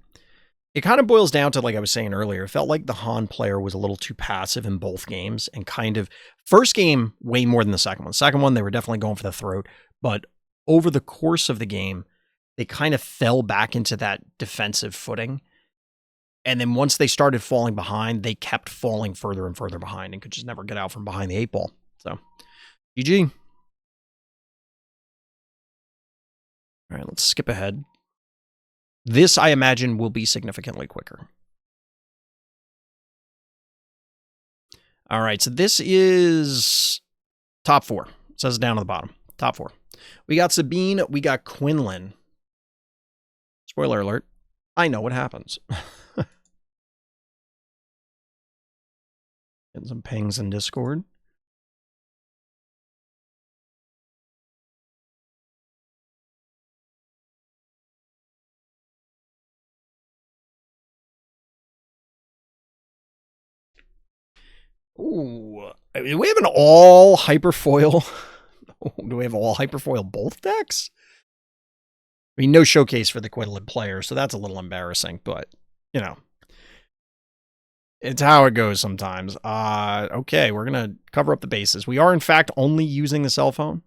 It kind of boils down to, like I was saying earlier, it felt like the Han player was a little too passive in both games, and kind of, first game, way more than the second one. Second one, they were definitely going for the throat, but over the course of the game, they kind of fell back into that defensive footing. And then once they started falling behind, they kept falling further and further behind and could just never get out from behind the 8-ball. So, GG. All right, let's skip ahead. This, I imagine, will be significantly quicker. All right, so this is top 4. It says down at the bottom. Top 4. We got Sabine. We got Quinlan. Spoiler alert. I know what happens. Getting some pings in Discord. Ooh. Do we have an all hyperfoil? Do we have all hyperfoil both decks? I mean, no showcase for the Quinlan player, so that's a little embarrassing, but, you know. It's how it goes sometimes. Okay, we're going to cover up the bases. We are, in fact, only using the cell phone.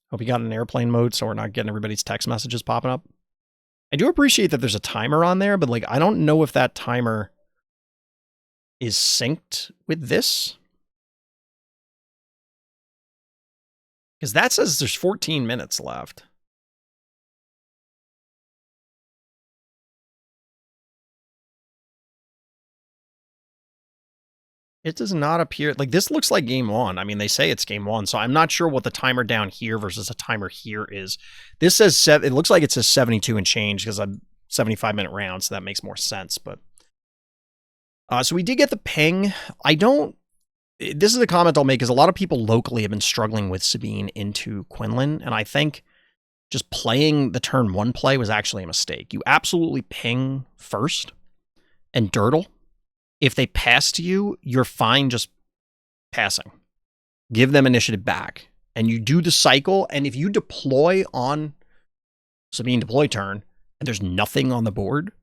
Hope you got an airplane mode so we're not getting everybody's text messages popping up. I do appreciate that there's a timer on there, but, like, I don't know if that timer is synced with this. Because that says there's 14 minutes left. It does not appear, like, this looks like game 1. I mean, they say it's game 1, so I'm not sure what the timer down here versus the timer here is. This says, it looks like it says 72 and change because I'm 75-minute round, so that makes more sense, but. So we did get the ping. This is a comment I'll make, is a lot of people locally have been struggling with Sabine into Quinlan, and I think just playing the turn 1 play was actually a mistake. You absolutely ping first and dirtle. If they pass to you, you're fine just passing. Give them initiative back. And you do the cycle, and if you deploy on Sabine deploy turn, and there's nothing on the board,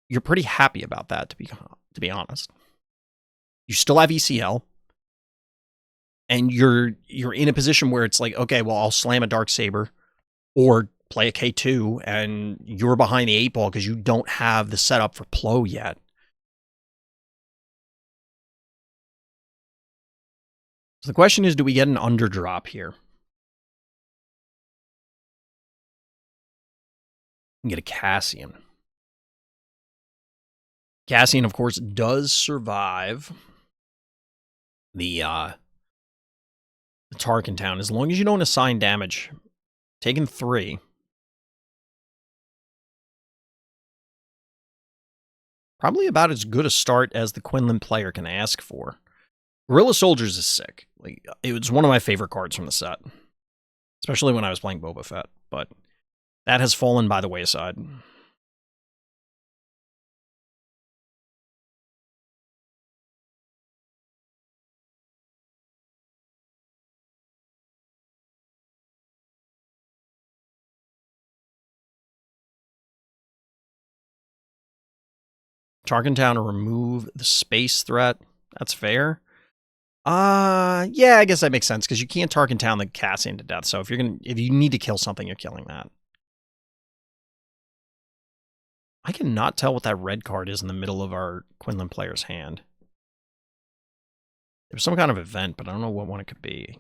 you're pretty happy about that, to be honest. You still have ECL, and you're in a position where it's like, okay, well, I'll slam a Darksaber, or play a K2, and you're behind the 8-ball because you don't have the setup for Plo yet. So the question is, do we get an underdrop here? We get a Cassian. Cassian, of course, does survive the Tarkin Town, as long as you don't assign damage. Taking 3. Probably about as good a start as the Quinlan player can ask for. Guerrilla Soldiers is sick. Like, it was one of my favorite cards from the set. Especially when I was playing Boba Fett. But that has fallen by the wayside. Tarkin Town to remove the space threat. That's fair. Yeah, I guess that makes sense because you can't Tarkin Town the Cassian to death. So if you need to kill something, you're killing that. I cannot tell what that red card is in the middle of our Quinlan player's hand. There's some kind of event, but I don't know what one it could be.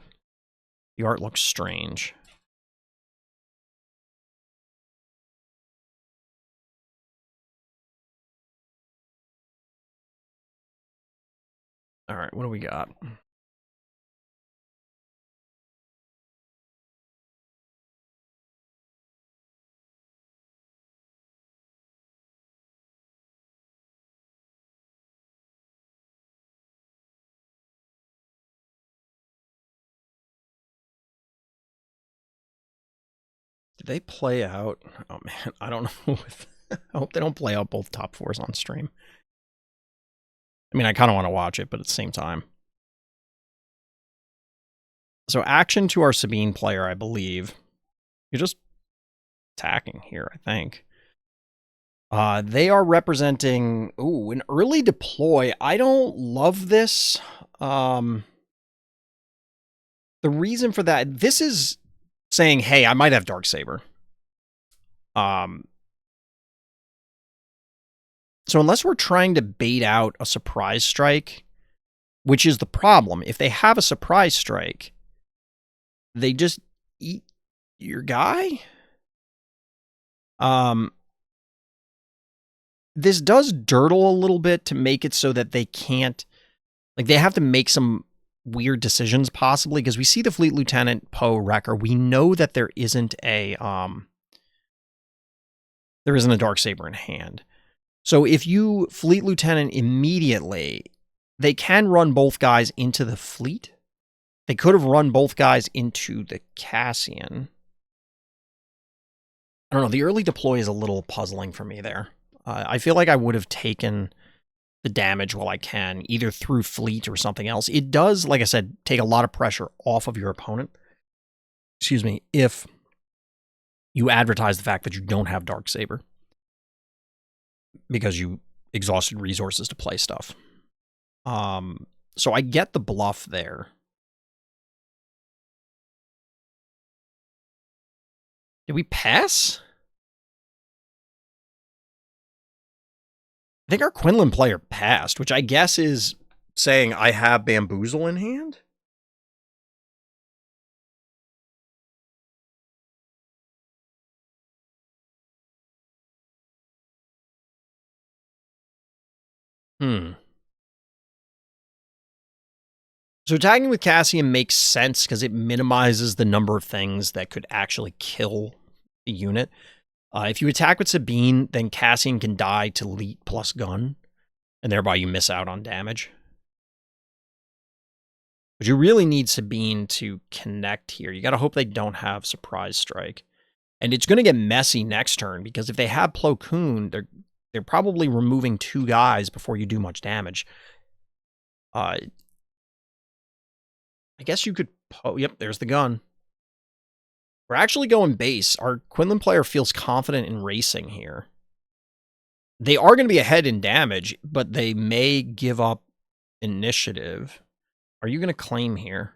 The art looks strange. All right, what do we got? Did they play out? Oh, man, I don't know. I hope they don't play out both top 4s on stream. I mean, I kind of want to watch it, but at the same time. So action to our Sabine player, I believe. You just attacking here, I think. They are representing, an early deploy. I don't love this. The reason for that, this is saying, hey, I might have Darksaber. So unless we're trying to bait out a surprise strike, which is the problem, if they have a surprise strike, they just eat your guy? This does dirtle a little bit to make it so that they can't, like, they have to make some weird decisions possibly, because we see the Fleet Lieutenant, Poe, Wrecker. We know that there isn't a Darksaber in hand. So if you Fleet Lieutenant immediately, they can run both guys into the fleet. They could have run both guys into the Cassian. I don't know. The early deploy is a little puzzling for me there. I feel like I would have taken the damage while I can, either through fleet or something else. It does, like I said, take a lot of pressure off of your opponent. Excuse me, if you advertise the fact that you don't have Darksaber, because you exhausted resources to play stuff. So I get the bluff there. Did we pass? I think our Quinlan player passed, which I guess is saying I have Bamboozle in hand? So attacking with Cassian makes sense because it minimizes the number of things that could actually kill the unit. If you attack with Sabine, then Cassian can die to lead plus gun, and thereby you miss out on damage. But you really need Sabine to connect here. You got to hope they don't have Surprise Strike. And it's going to get messy next turn, because if they have Plo Koon, they're probably removing 2 guys before you do much damage. I guess you could... yep, there's the gun. We're actually going base. Our Quinlan player feels confident in racing here. They are going to be ahead in damage, but they may give up initiative. Are you going to claim here?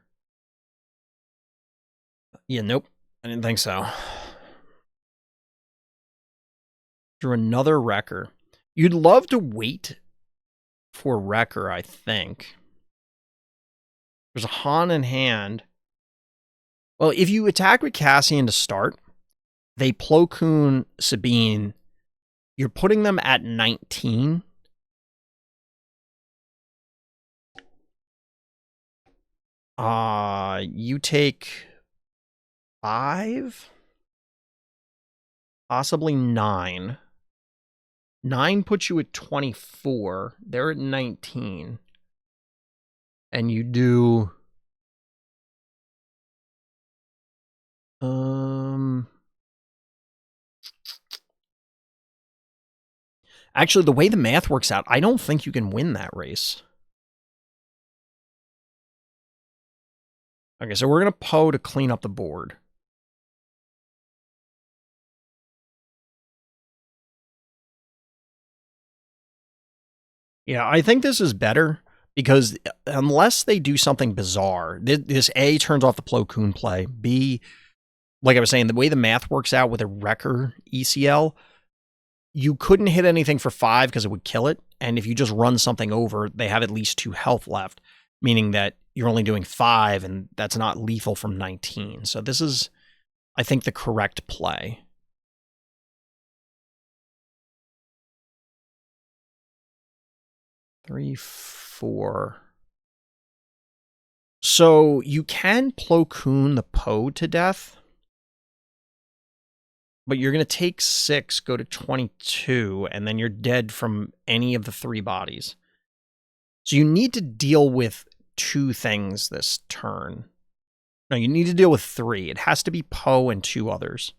Yeah, nope. I didn't think so. Through another Wrecker. You'd love to wait for Wrecker, I think. There's a Han in hand. Well, if you attack with Cassian to start, they Plo Koon Sabine, you're putting them at 19. You take 5? Possibly 9. 9 puts you at 24. They're at 19. And you do... Actually, the way the math works out, I don't think you can win that race. Okay, so we're going to Poe to clean up the board. Yeah, I think this is better, because unless they do something bizarre, this A, turns off the Plo Koon play. B, like I was saying, the way the math works out with a Wrecker ECL, you couldn't hit anything for 5 because it would kill it. And if you just run something over, they have at least 2 health left, meaning that you're only doing 5, and that's not lethal from 19. So this is, I think, the correct play. Three, 4. So you can Plo Koon the Poe to death, but you're going to take 6, go to 22, and then you're dead from any of the 3 bodies. So you need to deal with 2 things this turn. No, you need to deal with 3. It has to be Poe and 2 others.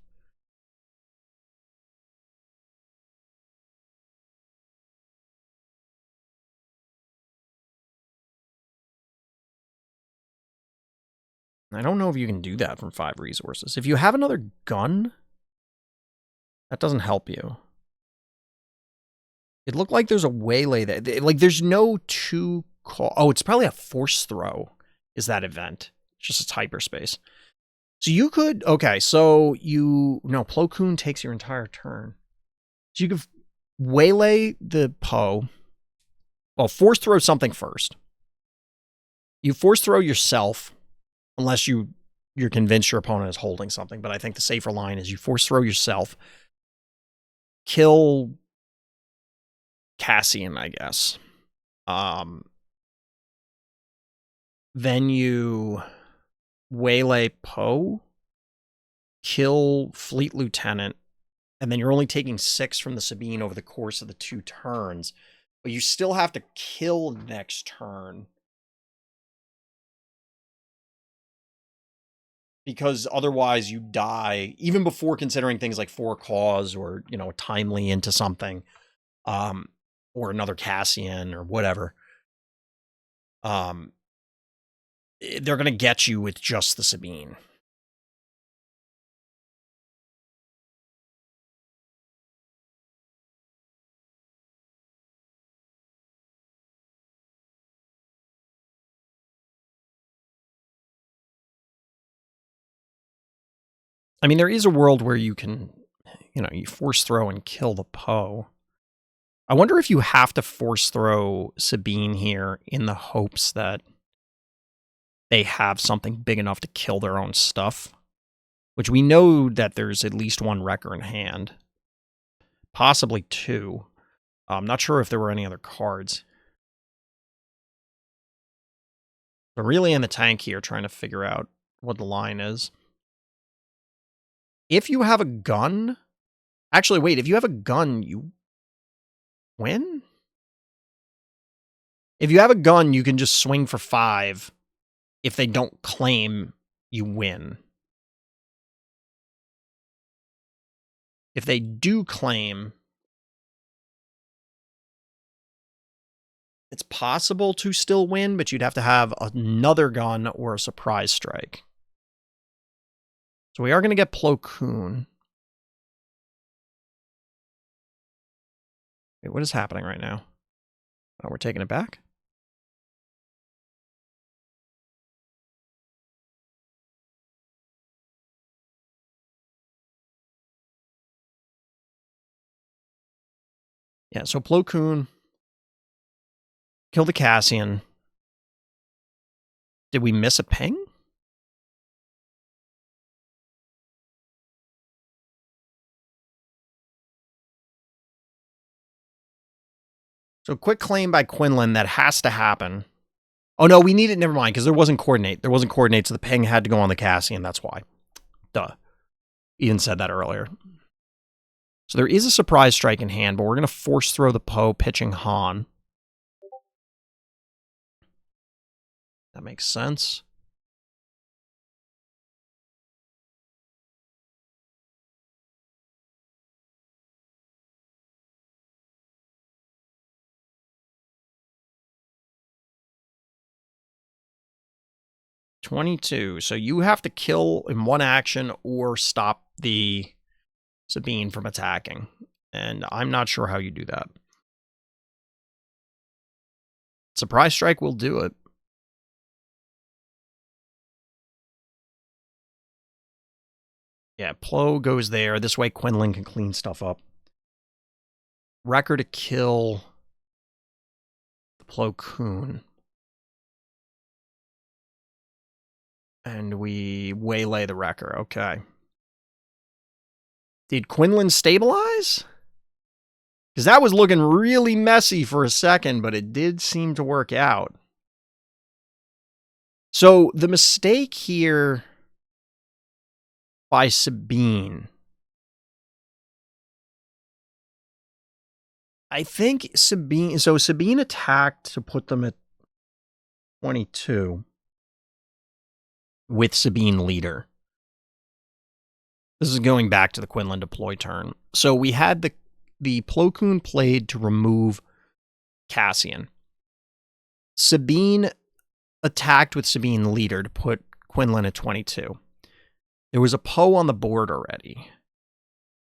I don't know if you can do that from 5 resources. If you have another gun, That doesn't help you. It looked like there's a waylay that, like, there's no two call. Oh, it's probably a force throw is that event. It's just it's hyperspace. So you could, okay, so no, Plo Koon takes your entire turn. So you could waylay the Poe. Well, force throw something first. You force throw yourself, unless you're convinced your opponent is holding something. But I think the safer line is you force throw yourself, kill Cassian, I guess. Then you waylay Poe, kill Fleet Lieutenant, and then you're only taking 6 from the Sabine over the course of the 2 turns. But you still have to kill next turn. Because otherwise you die, even before considering things like 4 cause or, timely into something, or another Cassian or whatever. They're going to get you with just the Sabine. I mean, there is a world where you can, you force throw and kill the Poe. I wonder if you have to force throw Sabine here in the hopes that they have something big enough to kill their own stuff, which we know that there's at least 1 wrecker in hand, possibly 2. I'm not sure if there were any other cards. But really in the tank here, trying to figure out what the line is. If you have a gun... Actually, wait, if you have a gun, you win? If you have a gun, you can just swing for 5. If they don't claim, you win. If they do claim, it's possible to still win, but you'd have to have another gun or a surprise strike. So we are going to get Plo Koon. Wait, what is happening right now? Oh, we're taking it back? Yeah, so Plo Koon, kill the Cassian. Did we miss a ping? So quick claim by Quinlan, that has to happen. Oh no, we need it, never mind, because there wasn't coordinate. There wasn't coordinate, so the ping had to go on the Cassian, that's why. Duh. Ian said that earlier. So there is a surprise strike in hand, but we're going to force throw the Poe, pitching Han. That makes sense. $22. So you have to kill in 1 action or stop the Sabine from attacking. And I'm not sure how you do that. Surprise strike will do it. Yeah, Plo goes there. This way Quinlan can clean stuff up. Wrecker to kill the Plo Koon. And we waylay the Wrecker. Okay. Did Quinlan stabilize? Because that was looking really messy for a second, but it did seem to work out. So the mistake here by Sabine, I think Sabine attacked to put them at 22 with Sabine leader. This is going back to the Quinlan deploy turn. So we had the Plo Koon played to remove Cassian. Sabine attacked with Sabine leader to put Quinlan at 22. There was a Poe on the board already.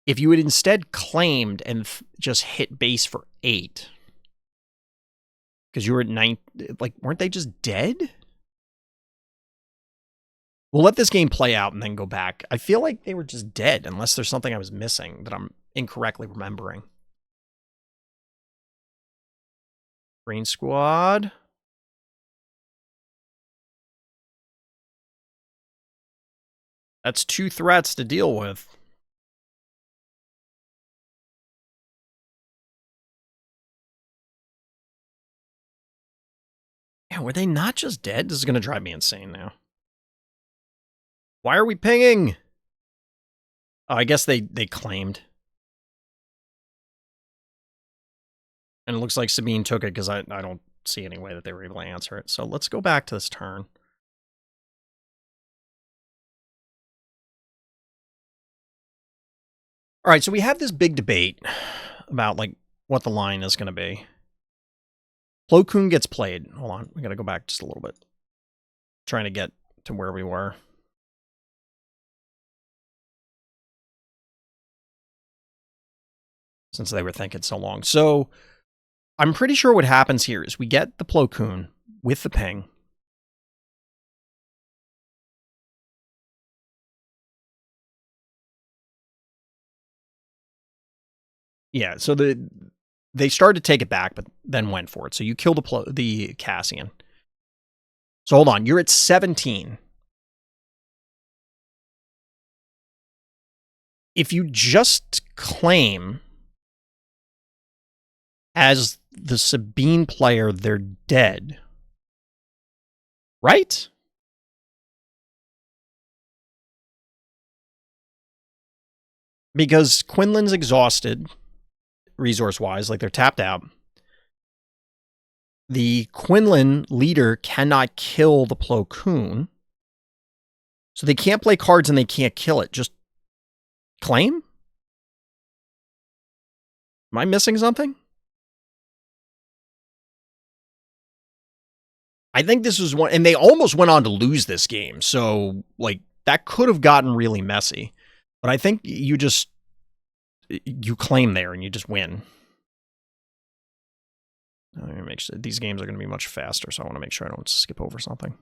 If you had instead claimed and just hit base for 8, because you were at 9, like, weren't they just dead? We'll let this game play out and then go back. I feel like they were just dead, unless there's something I was missing that I'm incorrectly remembering. Green squad. That's 2 threats to deal with. Yeah, were they not just dead? This is going to drive me insane now. Why are we pinging? Oh, I guess they claimed. And it looks like Sabine took it because I don't see any way that they were able to answer it. So let's go back to this turn. All right, so we have this big debate about, like, what the line is going to be. Plo Koon gets played. Hold on, we got to go back just a little bit. Trying to get to where we were. Since they were thinking so long. So I'm pretty sure what happens here is we get the Plo Koon with the ping. Yeah, so they started to take it back, but then went for it. So you kill the Cassian. So hold on, you're at 17. If you just claim as the Sabine player, they're dead. Right? Because Quinlan's exhausted, resource-wise, like they're tapped out. The Quinlan leader cannot kill the Plo Koon. So they can't play cards and they can't kill it. Just claim? Am I missing something? I think this was one, and they almost went on to lose this game. So, like, that could have gotten really messy. But I think you claim there and you just win. Let me make sure these games are going to be much faster, so I want to make sure I don't skip over something.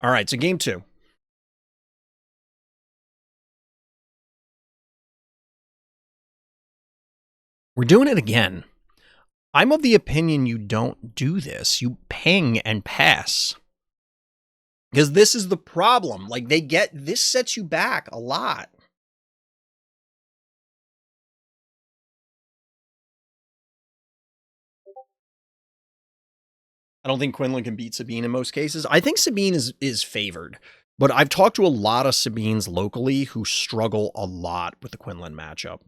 All right, so game 2. We're doing it again. I'm of the opinion you don't do this. You ping and pass. Because this is the problem. Like, this sets you back a lot. I don't think Quinlan can beat Sabine in most cases. I think Sabine is favored. But I've talked to a lot of Sabines locally who struggle a lot with the Quinlan matchup.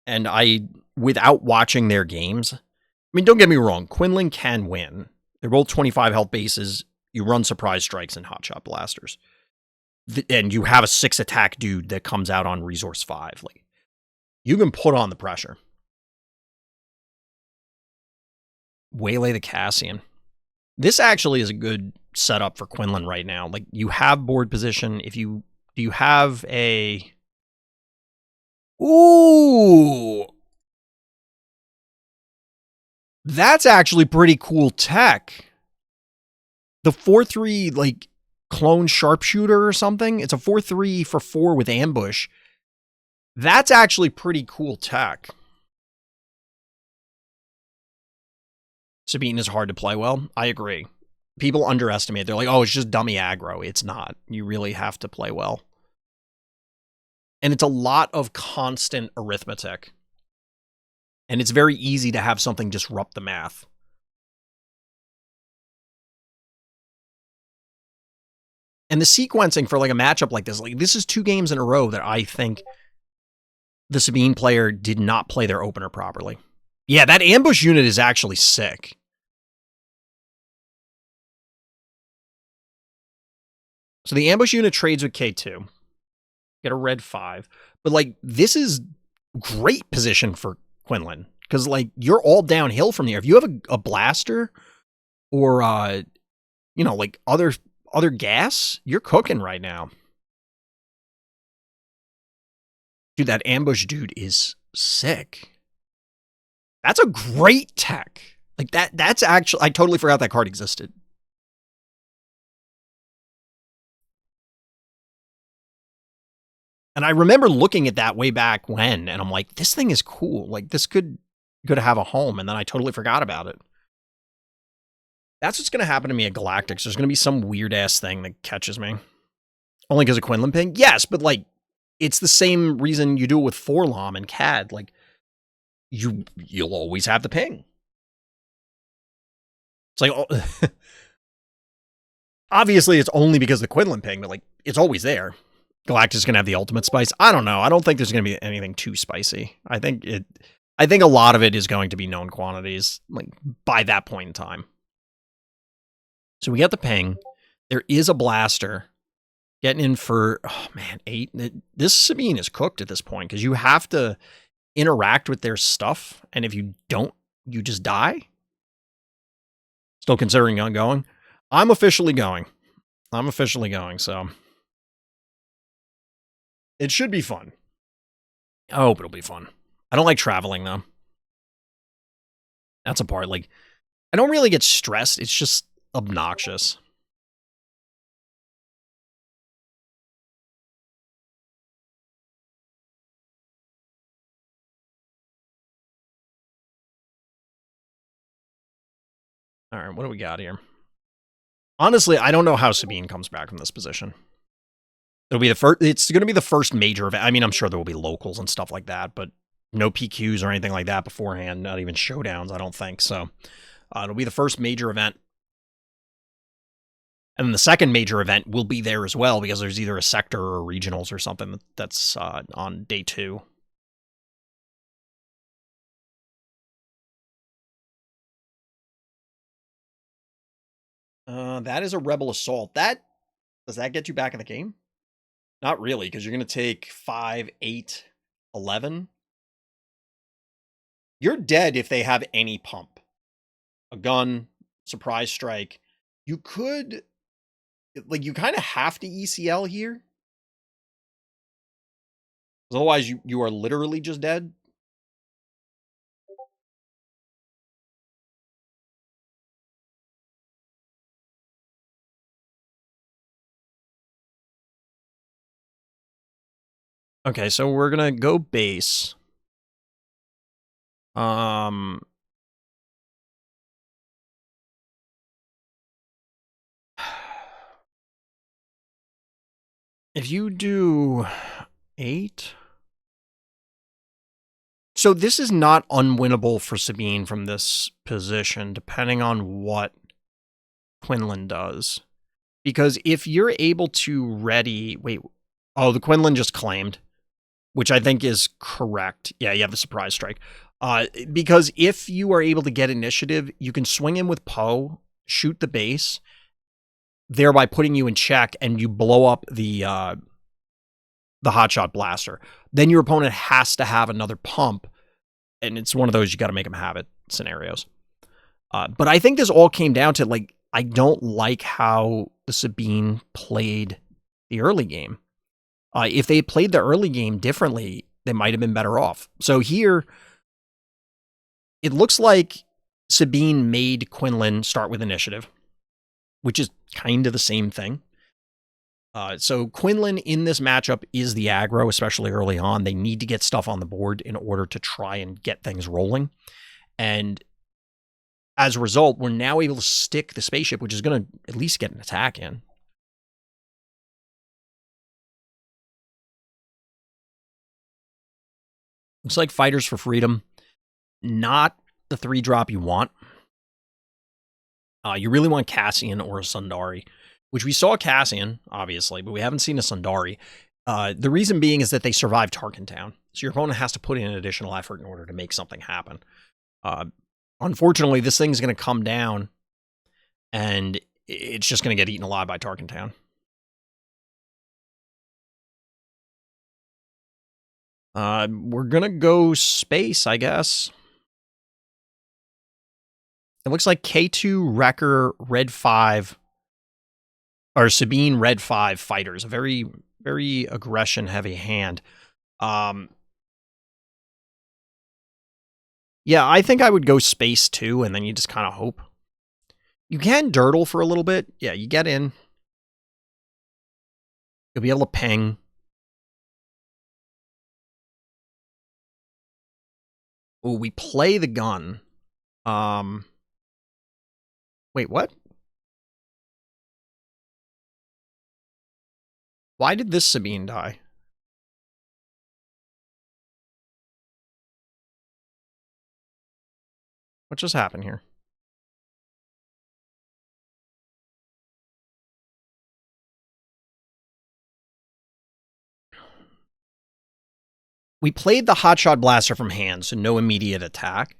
And without watching their games, I mean, don't get me wrong, Quinlan can win. They roll 25 health bases, you run surprise strikes and hotshot blasters. And you have a 6 attack dude that comes out on resource 5. Like, you can put on the pressure. Waylay the Cassian. This actually is a good setup for Quinlan right now. Like, you have board position. Do you have a... Ooh! That's actually pretty cool tech. The 4/3, like, clone sharpshooter or something. It's a 4/3 for 4 with ambush. That's actually pretty cool tech. Sabine is hard to play well. I agree. People underestimate. They're like, oh, it's just dummy aggro. It's not. You really have to play well. And it's a lot of constant arithmetic. And it's very easy to have something disrupt the math. And the sequencing for, like, a matchup like this is 2 games in a row that I think the Sabine player did not play their opener properly. Yeah, that ambush unit is actually sick. So the ambush unit trades with K2. Get a red 5. But, like, this is great position for Quinlan. Because, like, you're all downhill from there. If you have a blaster or you know, like other gas, you're cooking right now. Dude, that ambush dude is sick. That's a great tech. Like that's actually, I totally forgot that card existed. And I remember looking at that way back when, and I'm like, this thing is cool. Like this could have a home, and then I totally forgot about it. That's what's going to happen to me at Galactics. There's going to be some weird ass thing that catches me. Only because of Quinlan ping? Yes, but like, it's the same reason you do it with Forlom and CAD. Like, you'll always have the ping. It's like, oh, obviously it's only because of the Quinlan ping, but like, it's always there. Galactic's going to have the ultimate spice. I don't know. I don't think there's going to be anything too spicy. I think a lot of it is going to be known quantities, like, by that point in time. So we got the ping. There is a blaster. Getting in for, oh man, 8. This Sabine is cooked at this point because you have to interact with their stuff. And if you don't, you just die. Still considering on going. I'm officially going. So it should be fun. I hope it'll be fun. I don't like traveling though. That's a part. Like, I don't really get stressed. It's just obnoxious. All right, what do we got here? Honestly, I don't know how Sabine comes back from this position. It'll be the first. It's going to be the first major event. I mean, I'm sure there will be locals and stuff like that, but no PQs or anything like that beforehand. Not even showdowns, I don't think. So it'll be the first major event. And then the second major event will be there as well because there's either a sector or regionals or something that's on day 2. That is a Rebel Assault. Does that get you back in the game? Not really, because you're going to take 5, 8, 11. You're dead if they have any pump. A gun, surprise strike. You could, like, you kind of have to ECL here. Otherwise, you are literally just dead. Okay, so we're gonna go base. If you do 8. So this is not unwinnable for Sabine from this position, depending on what Quinlan does. Because if you're able to ready... Wait. Oh, the Quinlan just claimed, which I think is correct. Yeah, you have the surprise strike. Because if you are able to get initiative, you can swing in with Poe, shoot the base, thereby putting you in check, and you blow up the hotshot blaster. Then your opponent has to have another pump, and it's one of those you got to make them have it scenarios. But I think this all came down to, like, I don't like how the Sabine played the early game. If they played the early game differently, they might have been better off. So here, it looks like Sabine made Quinlan start with initiative, which is kind of the same thing. So Quinlan in this matchup is the aggro, especially early on. They need to get stuff on the board in order to try and get things rolling. And as a result, we're now able to stick the spaceship, which is going to at least get an attack in. Looks like Fighters for Freedom, not the 3-drop you want. You really want Cassian or a Sundari, which we saw Cassian, obviously, but we haven't seen a Sundari. The reason being is that they survived Tarkintown, so your opponent has to put in an additional effort in order to make something happen. Unfortunately, this thing's going to come down, and it's just going to get eaten alive by Tarkintown. We're going to go space, I guess. It looks like K2, Wrecker, Red 5, or Sabine red 5 fighters. A very, very aggression heavy hand. Yeah, I think I would go space 2, and then you just kind of hope. You can dirtle for a little bit. Yeah, you get in. You'll be able to ping. Oh, we play the gun. Wait, what? Why did this Sabine die? What just happened here? We played the Hotshot Blaster from hand, so no immediate attack.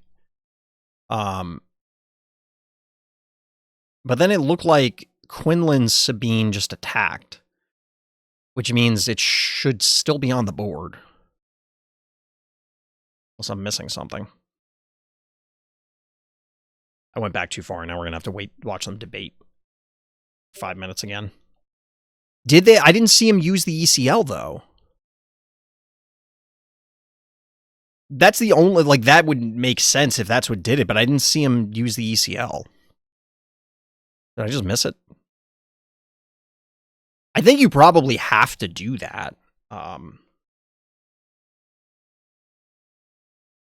But then it looked like Quinlan's Sabine just attacked, which means it should still be on the board. Unless I'm missing something. I went back too far, and now we're going to have to watch them debate 5 minutes again. Did they? I didn't see him use the ECL, though. That's the only, like, that would make sense if that's what did it, but I didn't see him use the ECL. Did I just miss it? I think you probably have to do that.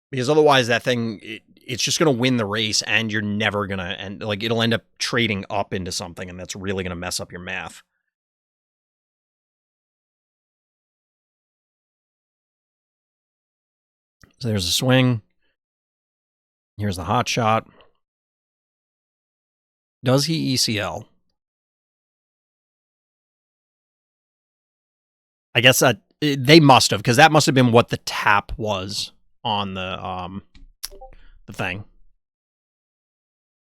Because otherwise that thing, it's just going to win the race, and you're never going to, and like, it'll end up trading up into something, and that's really going to mess up your math. So there's a swing. Here's the hot shot. Does he ECL? I guess that they must have, because that must have been what the tap was on the thing.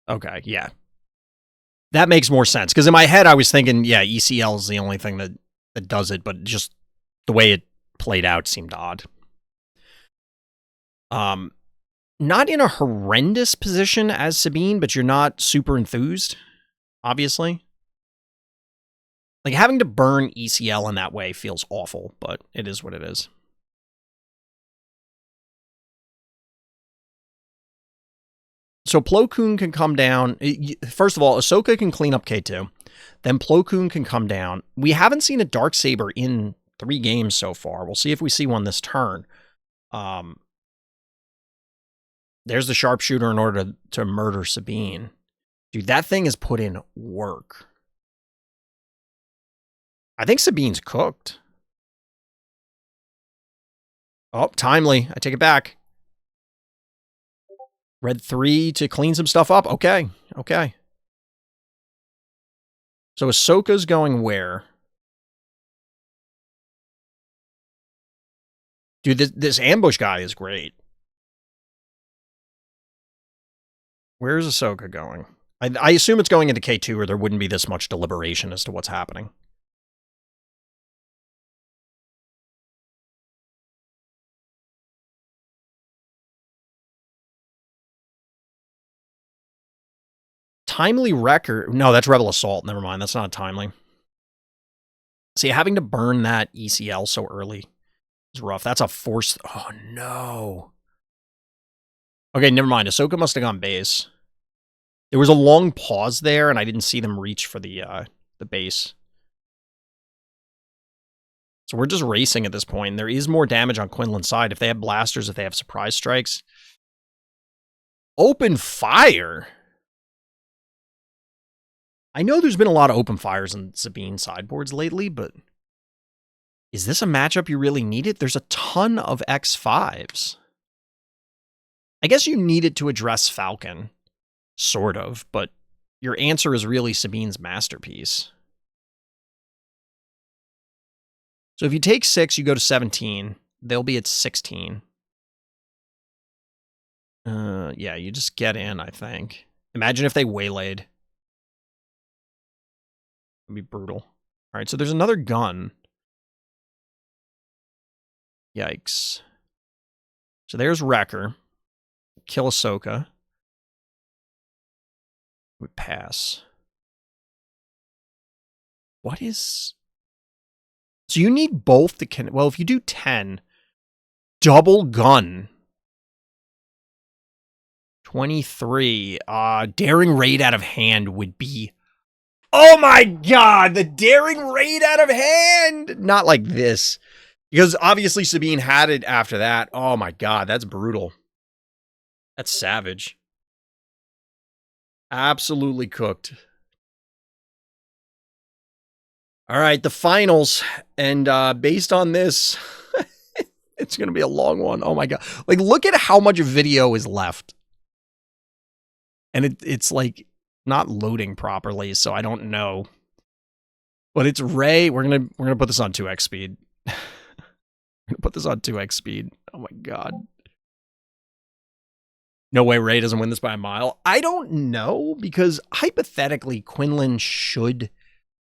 Okay, yeah. That makes more sense, because in my head I was thinking, yeah, ECL is the only thing that does it, but just the way it played out seemed odd. Not in a horrendous position as Sabine, but you're not super enthused, obviously. Like, having to burn ECL in that way feels awful, but it is what it is. So Plo Koon can come down. First of all, Ahsoka can clean up K2. Then Plo Koon can come down. We haven't seen a Darksaber in 3 games so far. We'll see if we see one this turn. There's the sharpshooter in order to murder Sabine. Dude, that thing has put in work. I think Sabine's cooked. Oh, timely. I take it back. Red 3 to clean some stuff up. Okay. Okay. So Ahsoka's going where? Dude, this ambush guy is great. Where's Ahsoka going? I assume it's going into K2, or there wouldn't be this much deliberation as to what's happening. Timely Wrecker. No, that's Rebel Assault. Never mind. That's not timely. See, having to burn that ECL so early is rough. That's a force. Oh, no. Okay, never mind. Ahsoka must have gone base. There was a long pause there, and I didn't see them reach for the base. So we're just racing at this point. There is more damage on Quinlan's side. If they have blasters, if they have surprise strikes. Open fire? I know there's been a lot of open fires on Sabine sideboards lately, but is this a matchup you really needed? There's a ton of X5s. I guess you need it to address Falcon, sort of, but your answer is really Sabine's masterpiece. So if you take 6, you go to 17. They'll be at 16. Yeah, you just get in, I think. Imagine if they waylaid. It'd be brutal. All right, so there's another gun. Yikes. So there's Wrecker. Kill Ahsoka. Would pass. What is... So you need both the... Well, if you do 10, double gun. 23. Daring raid out of hand would be... Oh my god! The daring raid out of hand! Not like this. Because obviously Sabine had it after that. Oh my god, that's brutal. That's savage. Absolutely cooked. All right, the finals. And based on this, it's going to be a long one. Oh my god. Like, look at how much video is left. And it's like not loading properly, so I don't know. But it's Ray. We're gonna put this on 2x speed. We're gonna put this on 2x speed. Oh my god. No way Ray doesn't win this by a mile. I don't know, because hypothetically Quinlan should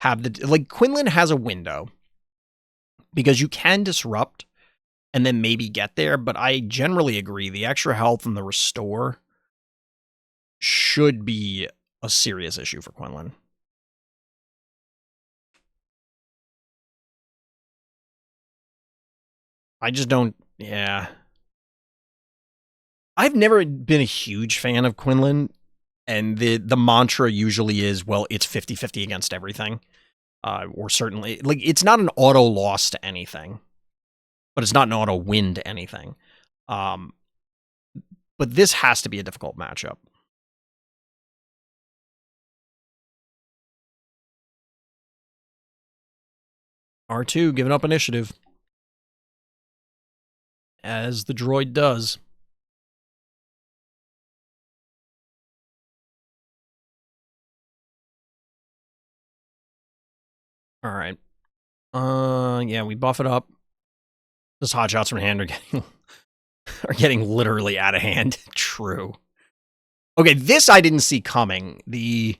have the... Like, Quinlan has a window. Because you can disrupt and then maybe get there, but I generally agree. The extra health and the restore should be a serious issue for Quinlan. I just don't... Yeah. I've never been a huge fan of Quinlan, and the mantra usually is, well, it's 50-50 against everything. Or certainly... Like, it's not an auto loss to anything, but it's not an auto win to anything. But this has to be a difficult matchup. R2 giving up initiative. As the droid does. Alright. Yeah, we buff it up. Those hot shots from hand are getting literally out of hand. True. Okay, this I didn't see coming. The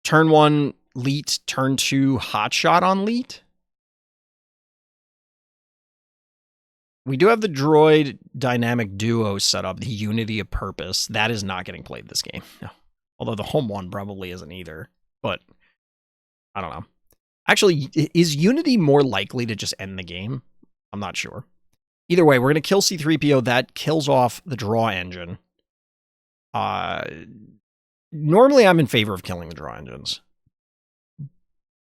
turn 1 Leet, turn 2 hot shot on Leet. We do have the droid dynamic duo set up, the unity of purpose. That is not getting played this game. No. Although the home one probably isn't either. But I don't know. Actually, is unity more likely to just end the game? I'm not sure. Either way, we're going to kill C-3PO. That kills off the draw engine. Normally, I'm in favor of killing the draw engines.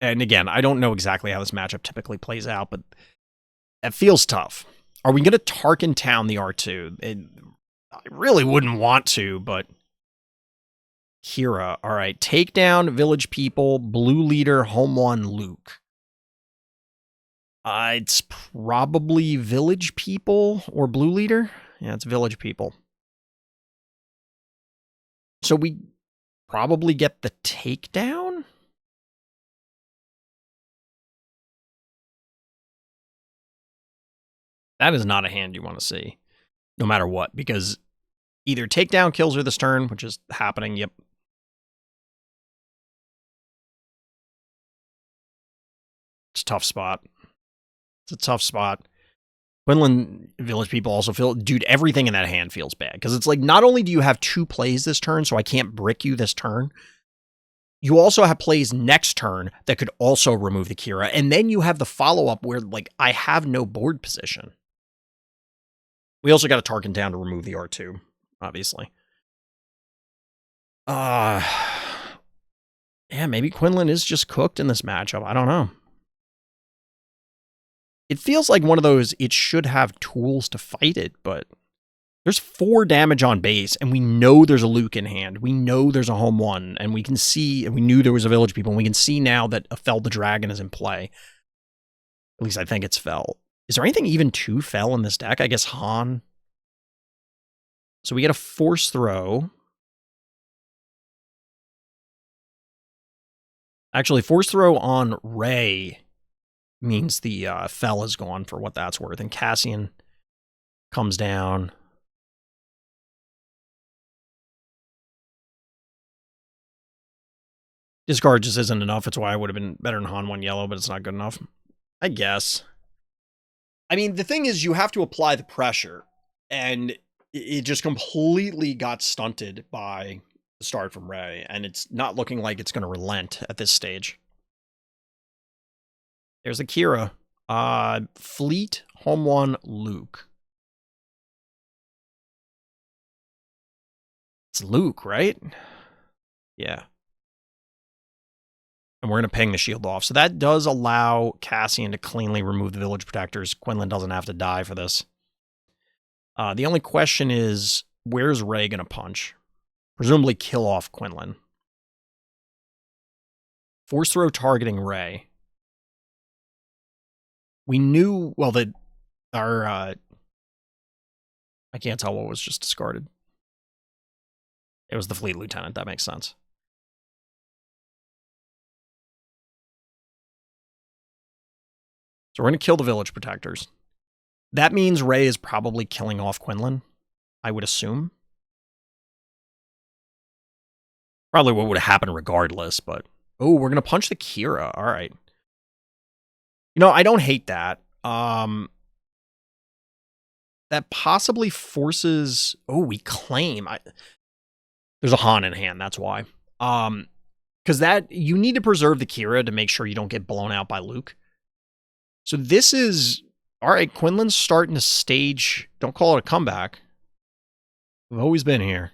And again, I don't know exactly how this matchup typically plays out, but it feels tough. Are we going to Tarkin Town the R2? I really wouldn't want to, but... Kira. All right. Takedown, Village People, Blue Leader, Home One, Luke. It's probably Village People or Blue Leader. Yeah, it's Village People. So we probably get the takedown? That is not a hand you want to see, no matter what, because either takedown kills her this turn, which is happening, yep. It's a tough spot. It's a tough spot. Quinlan Village People also feel... Dude, everything in that hand feels bad. Because it's like, not only do you have 2 plays this turn, so I can't brick you this turn, you also have plays next turn that could also remove the Kira. And then you have the follow-up where, like, I have no board position. We also got to Tarkin down to remove the R2, obviously. Yeah, maybe Quinlan is just cooked in this matchup. I don't know. It feels like one of those, it should have tools to fight it, but there's 4 damage on base, and we know there's a Luke in hand. We know there's a Home One, and we can see, and we knew there was a Village People, and we can see now that a Fel the Dragon is in play. At least I think it's Fel. Is there anything even to Fel in this deck? I guess Han. So we get a Force Throw. Actually, Force Throw on Rey means the Fel is gone for what that's worth. And Cassian comes down. Discard just isn't enough. It's why I would have been better than Han 1 yellow, but it's not good enough. I guess. I mean, the thing is, you have to apply the pressure. And it just completely got stunted by the start from Rey. And it's not looking like it's going to relent at this stage. There's Akira. Fleet, home 1, Luke. It's Luke, right? Yeah. And we're going to ping the shield off. So that does allow Cassian to cleanly remove the village protectors. Quinlan doesn't have to die for this. The only question is, where's Rey going to punch? Presumably kill off Quinlan. Force throw targeting Rey. We knew, well, that our, I can't tell what was just discarded. It was the fleet lieutenant. That makes sense. So we're going to kill the village protectors. That means Rey is probably killing off Quinlan, I would assume. Probably what would have happened regardless, but... Oh, we're going to punch the Kira. All right. You know, I don't hate that. That possibly forces... Oh, we claim. There's a Han in hand, that's why. Because you need to preserve the Kira to make sure you don't get blown out by Luke. So this is... All right, Quinlan's starting to stage... Don't call it a comeback. We've always been here.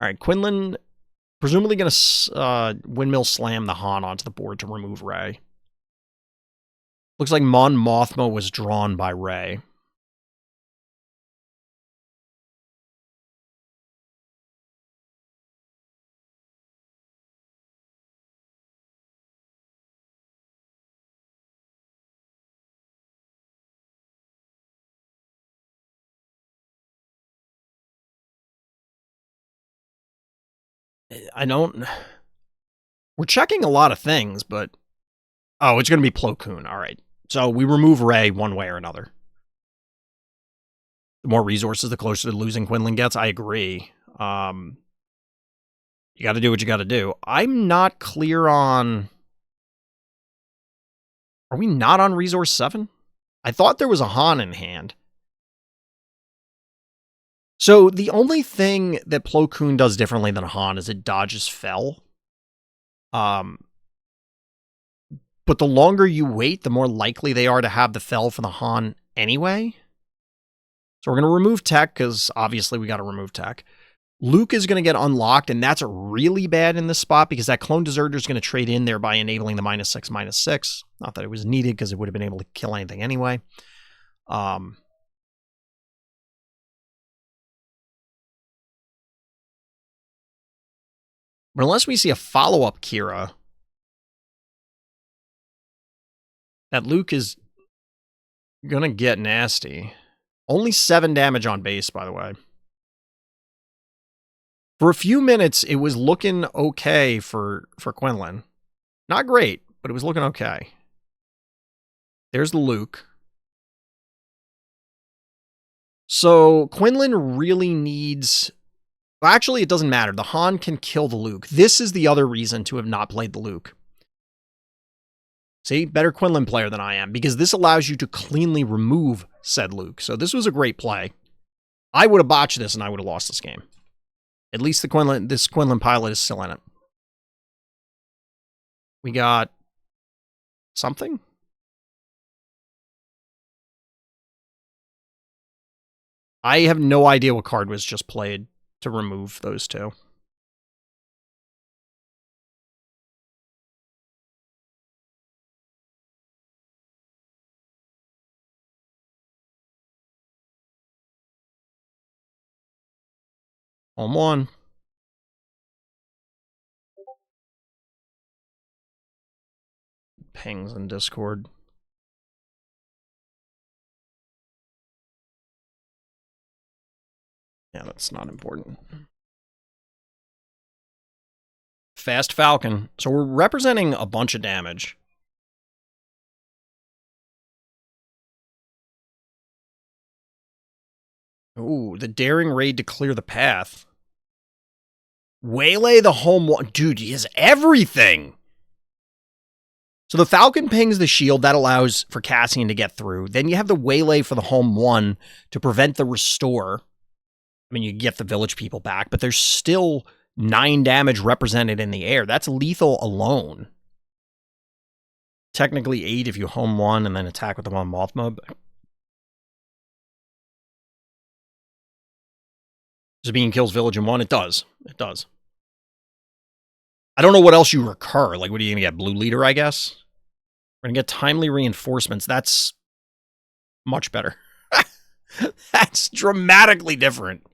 All right, Quinlan presumably going to windmill slam the Han onto the board to remove Rey. Looks like Mon Mothma was drawn by Rey. We're checking a lot of things, but... Oh, it's going to be Plo Koon. All right. So we remove Rey one way or another. The more resources, the closer to losing Quinlan gets. I agree. You got to do what you got to do. I'm not clear on... Are we not on Resource 7? I thought there was a Han in hand. So the only thing that Plo Koon does differently than a Han is it dodges Fel. But the longer you wait, the more likely they are to have the Fel for the Han anyway. So we're going to remove tech, because obviously we got to remove tech. Luke is going to get unlocked, and that's really bad in this spot, because that clone deserter is going to trade in there by enabling the -6/-6. Not that it was needed, because it would have been able to kill anything anyway. But unless we see a follow-up Kira, that Luke is going to get nasty. Only 7 damage on base, by the way. For a few minutes, it was looking okay for Quinlan. Not great, but it was looking okay. There's the Luke. So Quinlan really needs... Well, actually, it doesn't matter. The Han can kill the Luke. This is the other reason to have not played the Luke. See, better Quinlan player than I am, because this allows you to cleanly remove said Luke. So this was a great play. I would have botched this and I would have lost this game. At least this Quinlan pilot is still in it. We got something? I have no idea what card was just played to remove those two. Home 1. Pings in Discord. Yeah, that's not important. Fast Falcon. So we're representing a bunch of damage. Ooh, the daring raid to clear the path. Waylay the home one. Dude, he has everything. So the Falcon pings the shield. That allows for Cassian to get through. Then you have the Waylay for the home 1 to prevent the restore. I mean, you get the village people back, but there's still 9 damage represented in the air. That's lethal alone. Technically 8 if you home 1 and then attack with the Mon Mothma. Sabine kills village in 1. It does. It does. I don't know what else you recur. Like, what are you going to get? Blue Leader, I guess? We're going to get timely reinforcements. That's much better. That's dramatically different.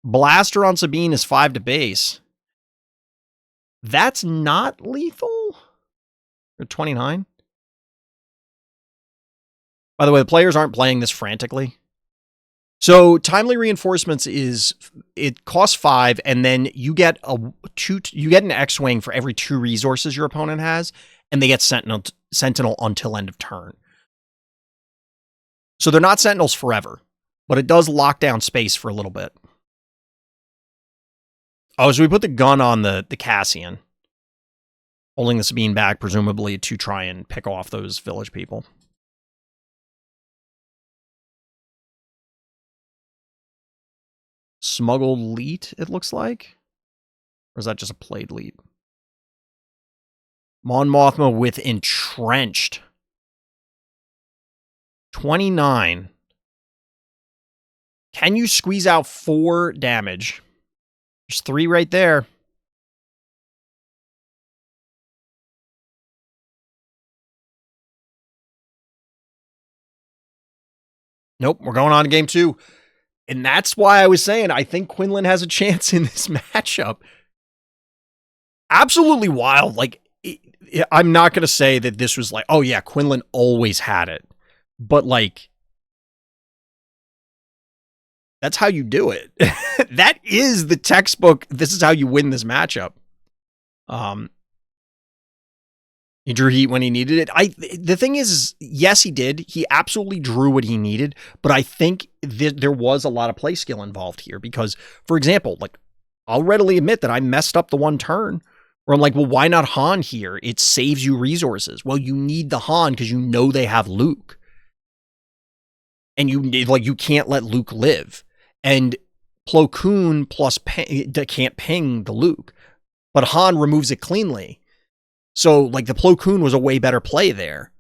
Blaster on Sabine is 5 to base. That's not lethal? Or 29? By the way, the players aren't playing this frantically. So timely reinforcements it costs 5, and then you get an X-Wing for every 2 resources your opponent has, and they get Sentinel until end of turn. So they're not Sentinels forever, but it does lock down space for a little bit. Oh, so we put the gun on the Cassian, holding the Sabine back, presumably to try and pick off those village people. Smuggled Leet, it looks like? Or is that just a played Leet? Mon Mothma with Entrenched. 29. Can you squeeze out 4 damage? There's 3 right there. Nope, we're going on to game 2. And that's why I was saying I think Quinlan has a chance in this matchup. Absolutely wild. Like, I'm not going to say that this was like, oh yeah, Quinlan always had it. But like, that's how you do it. That is the textbook. This is how you win this matchup. He drew heat when he needed it. The thing is, yes, he did. He absolutely drew what he needed, but I think there was a lot of play skill involved here because, for example, like, I'll readily admit that I messed up the one turn where I'm like, well, why not Han here? It saves you resources. Well, you need the Han because you know they have Luke. And you can't let Luke live. And Plo Koon plus can't ping the Luke, but Han removes it cleanly. So, like, the Plo Koon was a way better play there.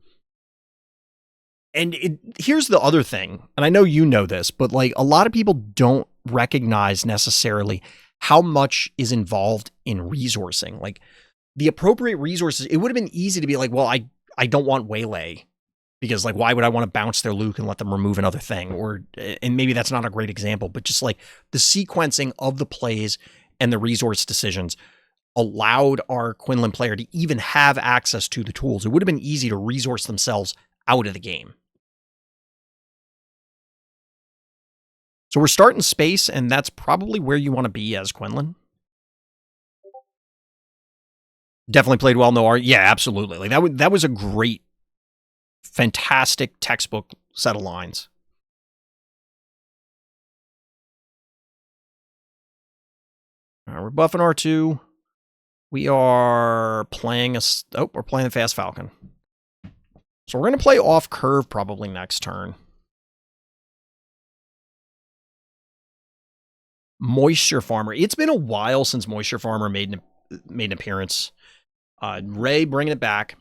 And here's the other thing, and I know you know this, but, like, a lot of people don't recognize necessarily how much is involved in resourcing. Like, the appropriate resources, it would have been easy to be like, well, I don't want Waylay, because, like, why would I want to bounce their Luke and let them remove another thing? And maybe that's not a great example, but just, like, the sequencing of the plays and the resource decisions allowed our Quinlan player to even have access to the tools. It would have been easy to resource themselves out of the game. So we're starting space, and that's probably where you want to be as Quinlan. Definitely played well, no art. Yeah, absolutely. Like, that was a great, fantastic textbook set of lines. All right, we're buffing R2. We are playing we're playing the Fast Falcon. So we're going to play off curve probably next turn. Moisture Farmer. It's been a while since Moisture Farmer made an appearance. Ray bringing it back.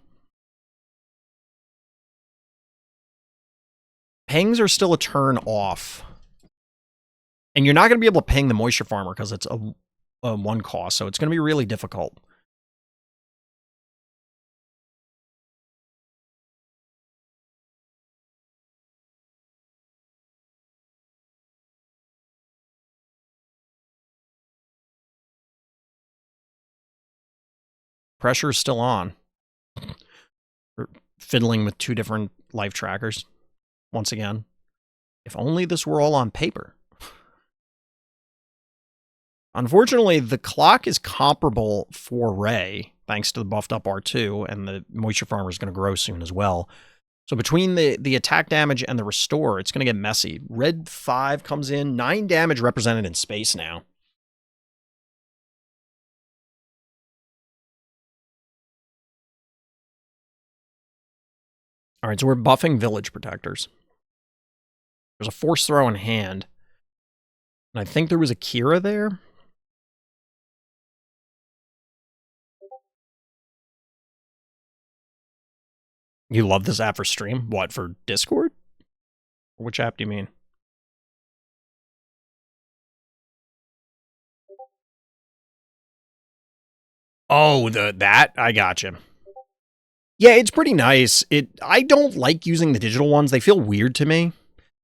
Pings are still a turn off. And you're not going to be able to ping the Moisture Farmer because it's a 1 cost, so it's going to be really difficult. Pressure is still on. We're fiddling with 2 different life trackers. Once again. If only this were all on paper. Unfortunately, the clock is comparable for Ray, thanks to the buffed up R2, and the Moisture Farmer is going to grow soon as well. So between the attack damage and the restore, it's going to get messy. Red 5 comes in, 9 damage represented in space now. All right, so we're buffing Village Protectors. There's a Force Throw in hand. And I think there was a Kira there. You love this app for stream? What, for Discord? Which app do you mean? Oh, that? I gotcha. Yeah, it's pretty nice. I don't like using the digital ones. They feel weird to me.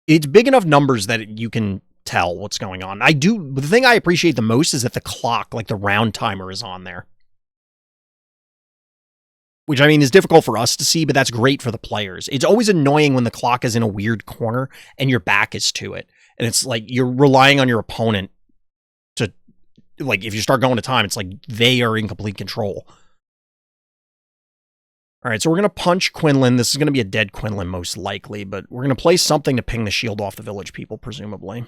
It's big enough numbers that you can tell what's going on. The thing I appreciate the most is that the clock, like the round timer, is on there. Which, I mean, is difficult for us to see, but that's great for the players. It's always annoying when the clock is in a weird corner and your back is to it. And it's like you're relying on your opponent to, like, if you start going to time, it's like they are in complete control. All right, so we're going to punch Quinlan. This is going to be a dead Quinlan, most likely, but we're going to play something to ping the shield off the village people, presumably.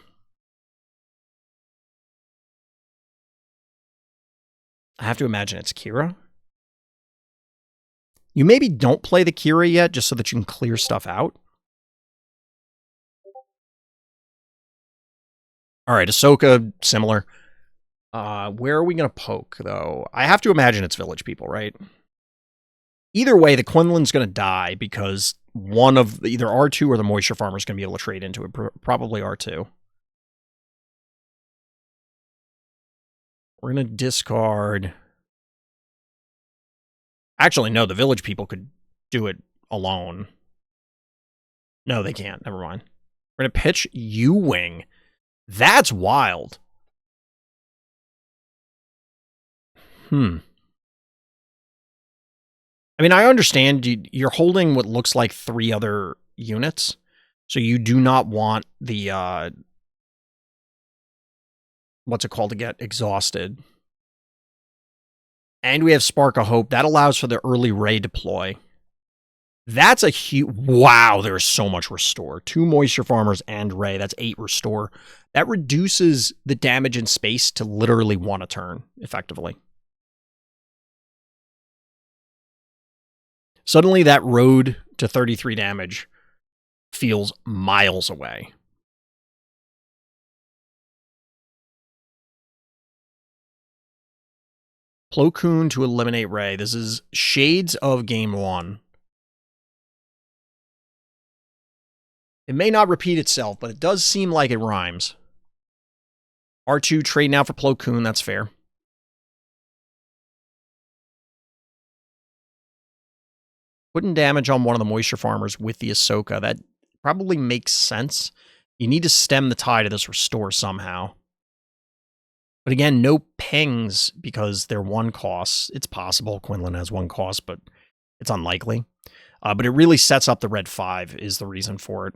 I have to imagine it's Kira. You maybe don't play the Kira yet, just so that you can clear stuff out. All right, Ahsoka, similar. Where are we going to poke, though? I have to imagine it's village people, right? Either way, the Quinlan's going to die because one of either R2 or the Moisture Farmer is going to be able to trade into it. Probably R2. We're going to discard... Actually, no, the village people could do it alone. No, they can't. Never mind. We're going to pitch U-Wing. That's wild. I mean, I understand you're holding what looks like 3 other units, so you do not want the, what's it called, to get exhausted. And we have Spark of Hope. That allows for the early Ray deploy. That's a huge... Wow, there's so much restore. 2 Moisture Farmers and Ray. That's 8 restore. That reduces the damage in space to literally 1 a turn, effectively. Suddenly, that road to 33 damage feels miles away. Plo Koon to eliminate Ray. This is shades of Game 1. It may not repeat itself, but it does seem like it rhymes. R2 trade now for Plo Koon. That's fair. Putting damage on one of the Moisture Farmers with the Ahsoka. That probably makes sense. You need to stem the tide of this restore somehow. But again, no pings because they're 1 costs. It's possible Quinlan has 1 cost, but it's unlikely. But it really sets up the red 5 is the reason for it.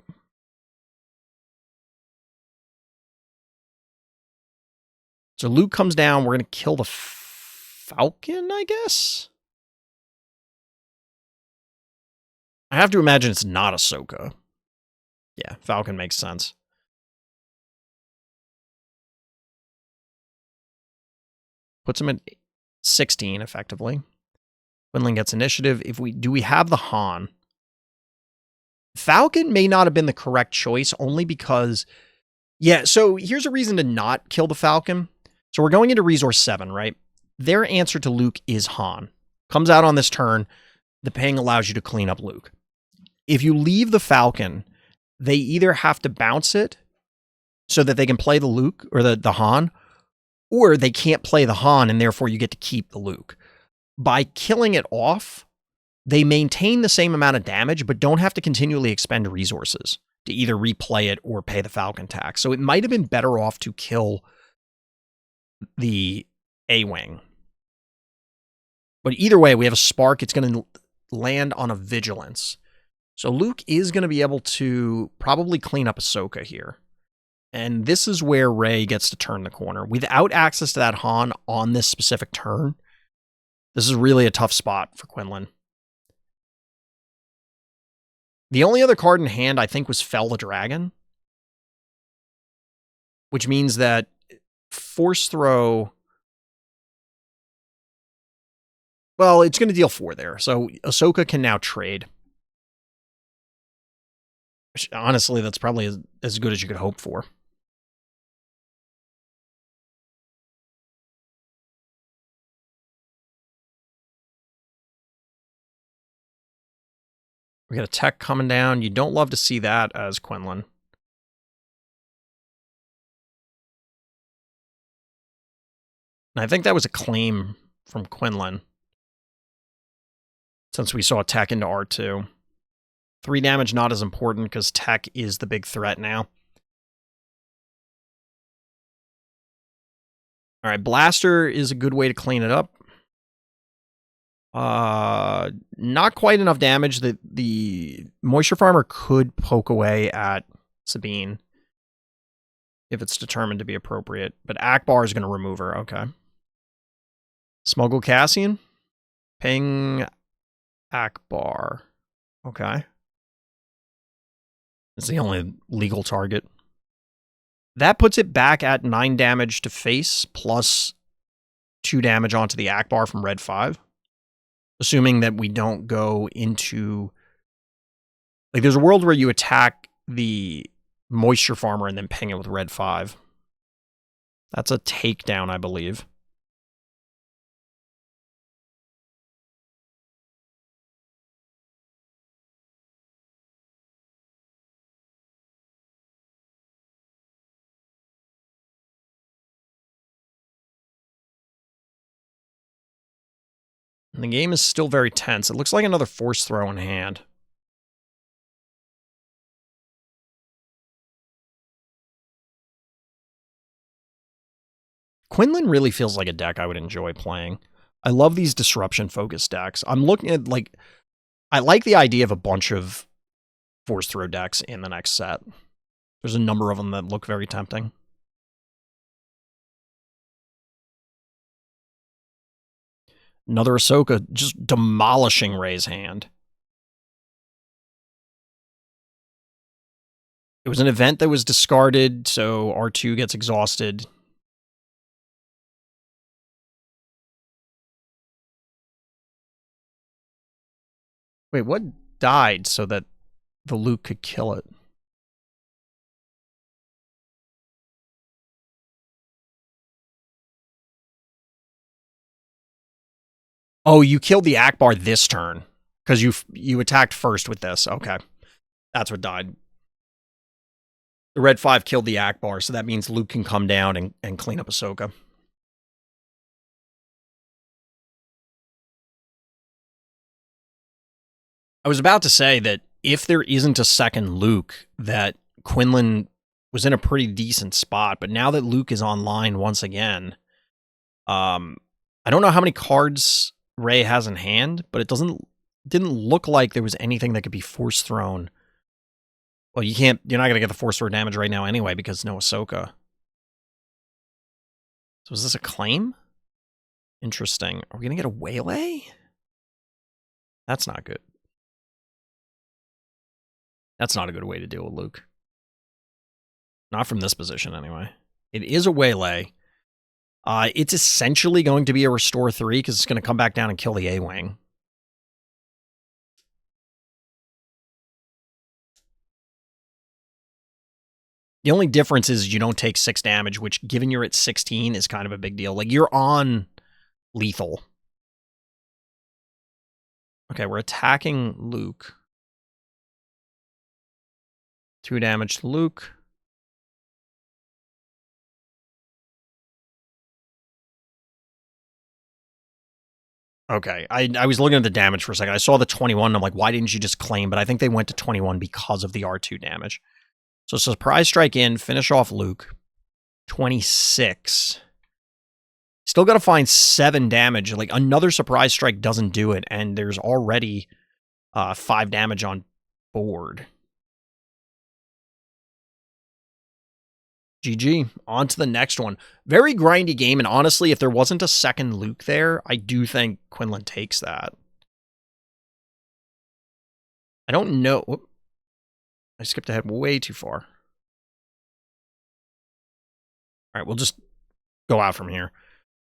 So Luke comes down. We're going to kill the Falcon, I guess? I have to imagine it's not Ahsoka. Yeah, Falcon makes sense. Puts him at 16, effectively. Quinlan gets initiative. Do we have the Han? Falcon may not have been the correct choice, only because... Yeah, so here's a reason to not kill the Falcon. So we're going into Resource 7, right? Their answer to Luke is Han. Comes out on this turn. The ping allows you to clean up Luke. If you leave the Falcon, they either have to bounce it so that they can play the Luke or the Han, or they can't play the Han, and therefore you get to keep the Luke. By killing it off, they maintain the same amount of damage, but don't have to continually expend resources to either replay it or pay the Falcon tax. So it might have been better off to kill the A-Wing. But either way, we have a Spark. It's going to land on a Vigilance. So Luke is going to be able to probably clean up Ahsoka here. And this is where Rey gets to turn the corner. Without access to that Han on this specific turn, this is really a tough spot for Quinlan. The only other card in hand, I think, was Fell the Dragon. Which means that Force Throw... Well, it's going to deal 4 there. So Ahsoka can now trade. Honestly, that's probably as good as you could hope for. We got a tech coming down. You don't love to see that as Quinlan. And I think that was a claim from Quinlan. Since we saw tech into R2. 3 damage not as important because tech is the big threat now. Alright, Blaster is a good way to clean it up. Not quite enough damage that the Moisture Farmer could poke away at Sabine if it's determined to be appropriate. But Akbar is going to remove her. Okay. Smuggle Cassian. Ping Akbar. Okay. It's the only legal target. That puts it back at 9 damage to face, plus 2 damage onto the Akbar from Red 5. Assuming that we don't go into... Like, there's a world where you attack the Moisture Farmer and then ping it with Red 5. That's a takedown, I believe. And the game is still very tense. It looks like another force throw in hand. Quinlan really feels like a deck I would enjoy playing. I love these disruption-focused decks. I'm looking at, like... I like the idea of a bunch of force throw decks in the next set. There's a number of them that look very tempting. Another Ahsoka just demolishing Rey's hand. It was an event that was discarded, so R2 gets exhausted. Wait, what died so that the Luke could kill it? Oh, you killed the Akbar this turn. Because you attacked first with this. Okay. That's what died. The Red 5 killed the Akbar, so that means Luke can come down and clean up Ahsoka. I was about to say that if there isn't a second Luke, that Quinlan was in a pretty decent spot, but now that Luke is online once again, I don't know how many cards Rey has in hand, but it didn't look like there was anything that could be force thrown. Well, you're not gonna get the force throw damage right now anyway because no Ahsoka. So is this a claim? Interesting. Are we gonna get a waylay? That's not good. That's not a good way to deal with Luke. Not from this position, anyway. It is a waylay. It's essentially going to be a Restore 3, because it's going to come back down and kill the A-Wing. The only difference is you don't take 6 damage, which, given you're at 16, is kind of a big deal. Like, you're on lethal. Okay, we're attacking Luke. 2 damage to Luke. Okay, I was looking at the damage for a second. I saw the 21, and I'm like, why didn't you just claim? But I think they went to 21 because of the R2 damage. So Surprise Strike in, finish off Luke. 26. Still got to find 7 damage. Like, another Surprise Strike doesn't do it, and there's already 5 damage on board. GG. On to the next one. Very grindy game, and honestly, if there wasn't a second Luke there, I do think Quinlan takes that. I don't know. Whoop. I skipped ahead way too far. All right, we'll just go out from here.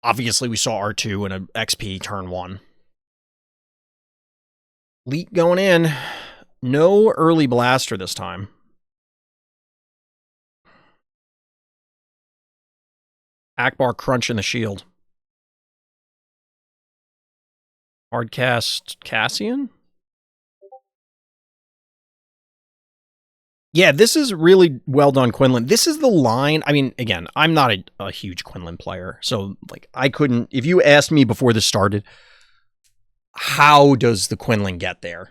Obviously, we saw R2 in a XP turn 1. Leak going in. No early blaster this time. Akbar crunching the shield. Hardcast Cassian? Yeah, this is really well done, Quinlan. This is the line. I mean, again, I'm not a huge Quinlan player, so like I couldn't. If you asked me before this started, how does the Quinlan get there?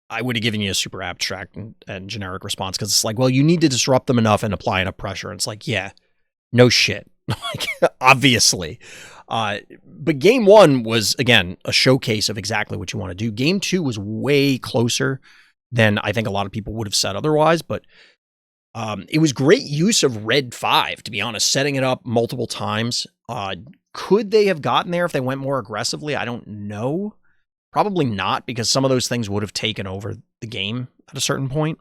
I would have given you a super abstract and generic response because it's like, well, you need to disrupt them enough and apply enough pressure. And it's like, yeah, no shit, like obviously. But game one was again a showcase of exactly what you want to do. Game two was way closer than I think a lot of people would have said otherwise, but it was great use of red 5, to be honest, setting it up multiple times. Could they have gotten there if they went more aggressively? I don't know. Probably not, because some of those things would have taken over the game at a certain point.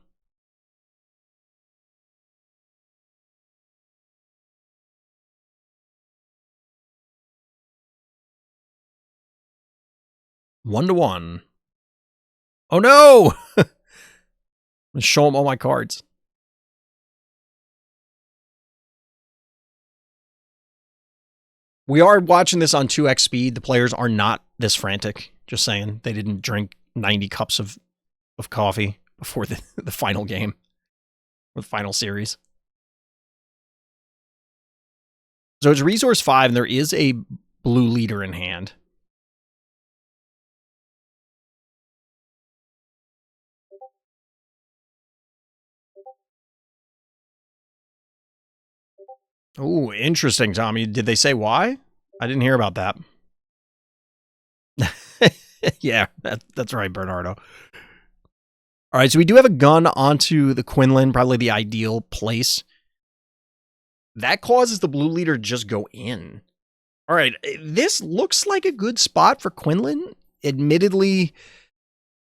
One to one. Oh no! Let's show them all my cards. We are watching this on 2x speed. The players are not this frantic. Just saying. They didn't drink 90 cups of coffee before the final game or the final series. So it's resource 5, and there is a blue leader in hand. Oh, interesting, Tommy. Did they say why? I didn't hear about that. Yeah, that's right, Bernardo. All right, so we do have a gun onto the Quinlan, probably the ideal place. That causes the blue leader to just go in. All right, this looks like a good spot for Quinlan. Admittedly,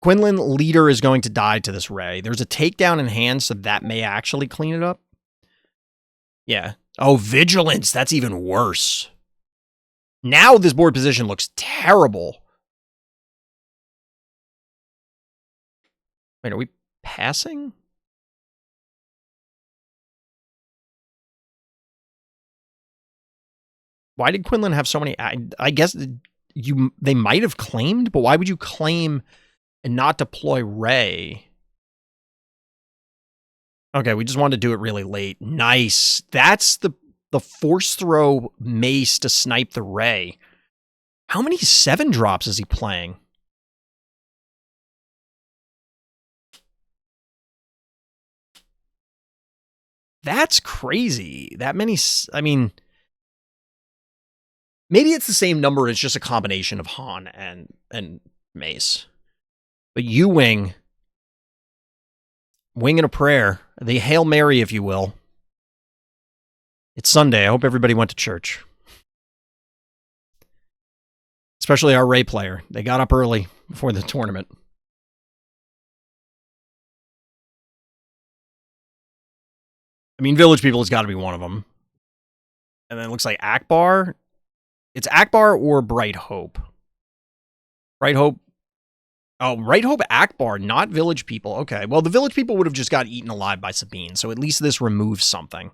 Quinlan leader is going to die to this Ray. There's a takedown in hand, so that may actually clean it up. Yeah. Oh, vigilance. That's even worse. Now this board position looks terrible. Wait, are we passing? Why did Quinlan have so many? I guess they might have claimed, but why would you claim and not deploy Ray? Okay, we just wanted to do it really late. Nice. That's the force throw mace to snipe the Ray. How many 7 drops is he playing? That's crazy. That many, I mean, maybe it's the same number. It's just a combination of Han and Mace. But U-Wing, wing and a prayer, the Hail Mary, if you will. It's Sunday. I hope everybody went to church. Especially our Ray player. They got up early before the tournament. I mean, Village People has got to be one of them. And then it looks like Akbar. It's Akbar or Bright Hope. Bright Hope. Oh, Bright Hope Akbar, not Village People. Okay, well, the Village People would have just got eaten alive by Sabine, so at least this removes something.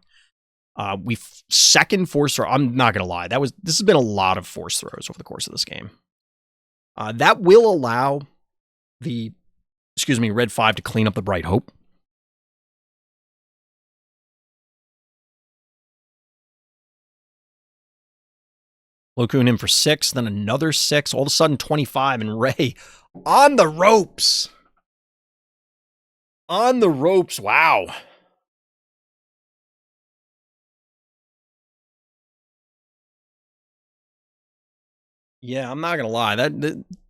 We second force throw. I'm not going to lie. This has been a lot of force throws over the course of this game. That will allow the, Red 5 to clean up the Bright Hope. Plo Koon in for 6, then another 6. All of a sudden, 25, and Ray on the ropes. On the ropes. Wow. Yeah, I'm not going to lie.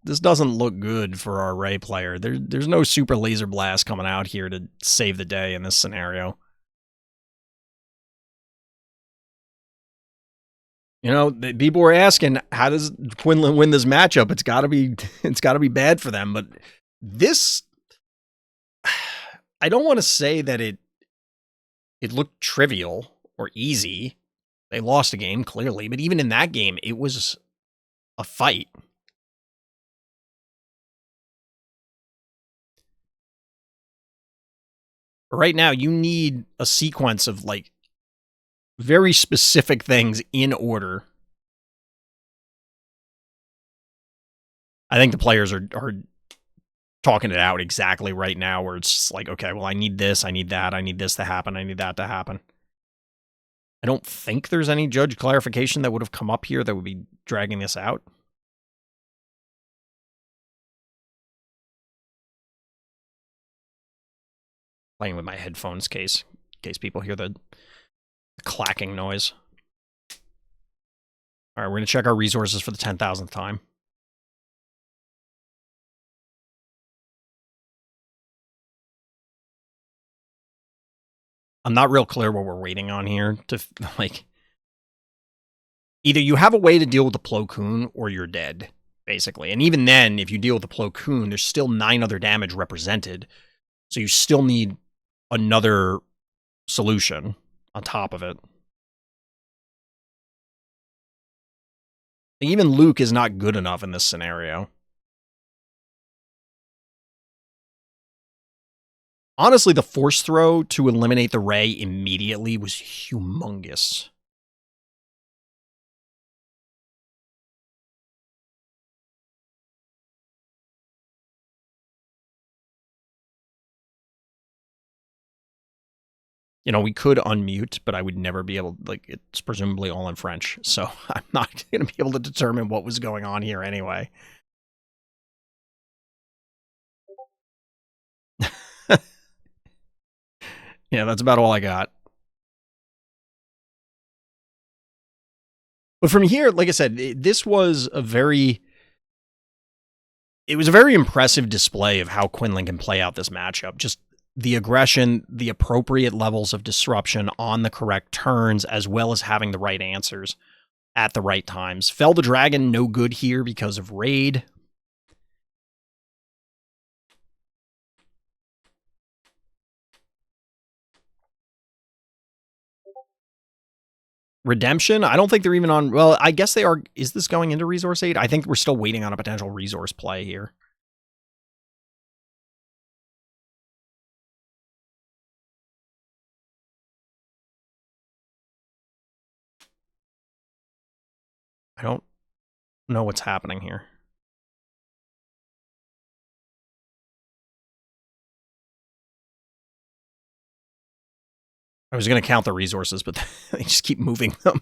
This doesn't look good for our Ray player. There's no super laser blast coming out here to save the day in this scenario. You know, people were asking, how does Quinlan win this matchup? It's got to be bad for them. But this, I don't want to say that it looked trivial or easy. They lost a game, clearly. But even in that game, it was a fight. Right now, you need a sequence of, like, very specific things in order. I think the players are talking it out exactly right now where it's just like, okay, well, I need this, I need that, I need this to happen, I need that to happen. I don't think there's any judge clarification that would have come up here that would be dragging this out. Playing with my headphones in case people hear the clacking noise. All right, we're going to check our resources for the 10,000th time. I'm not real clear what we're waiting on here to, like, either you have a way to deal with the Plo Koon or you're dead, basically. And even then, if you deal with the Plo Koon, there's still 9 other damage represented. So you still need another solution on top of it. Even Luke is not good enough in this scenario. Honestly, the force throw to eliminate the Ray immediately was humongous. You know, we could unmute, but I would never be able, like, it's presumably all in French, so I'm not going to be able to determine what was going on here anyway. Yeah, that's about all I got. But from here, like I said, this was a very impressive display of how Quinlan can play out this matchup. Just the aggression, the appropriate levels of disruption on the correct turns, as well as having the right answers at the right times. Fell the Dragon, no good here because of Raid. Redemption, I don't think they're even on... Well, I guess they are... Is this going into Resource 8? I think we're still waiting on a potential resource play here. I don't know what's happening here. I was going to count the resources, but they just keep moving them.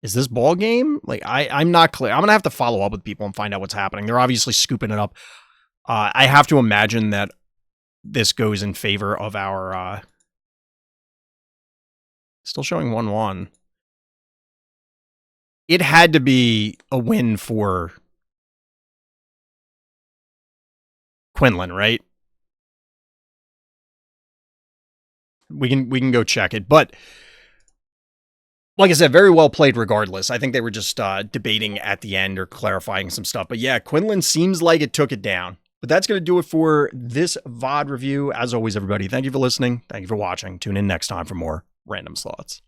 Is this ball game? Like, I'm not clear. I'm going to have to follow up with people and find out what's happening. They're obviously scooping it up. I have to imagine that this goes in favor of our... Still showing 1-1. It had to be a win for Quinlan, right? We can go check it, but like I said, very well played regardless. I think they were just debating at the end or clarifying some stuff. But yeah, Quinlan seems like it took it down. But that's going to do it for this VOD review. As always, everybody, thank you for listening. Thank you for watching. Tune in next time for more Random Slots.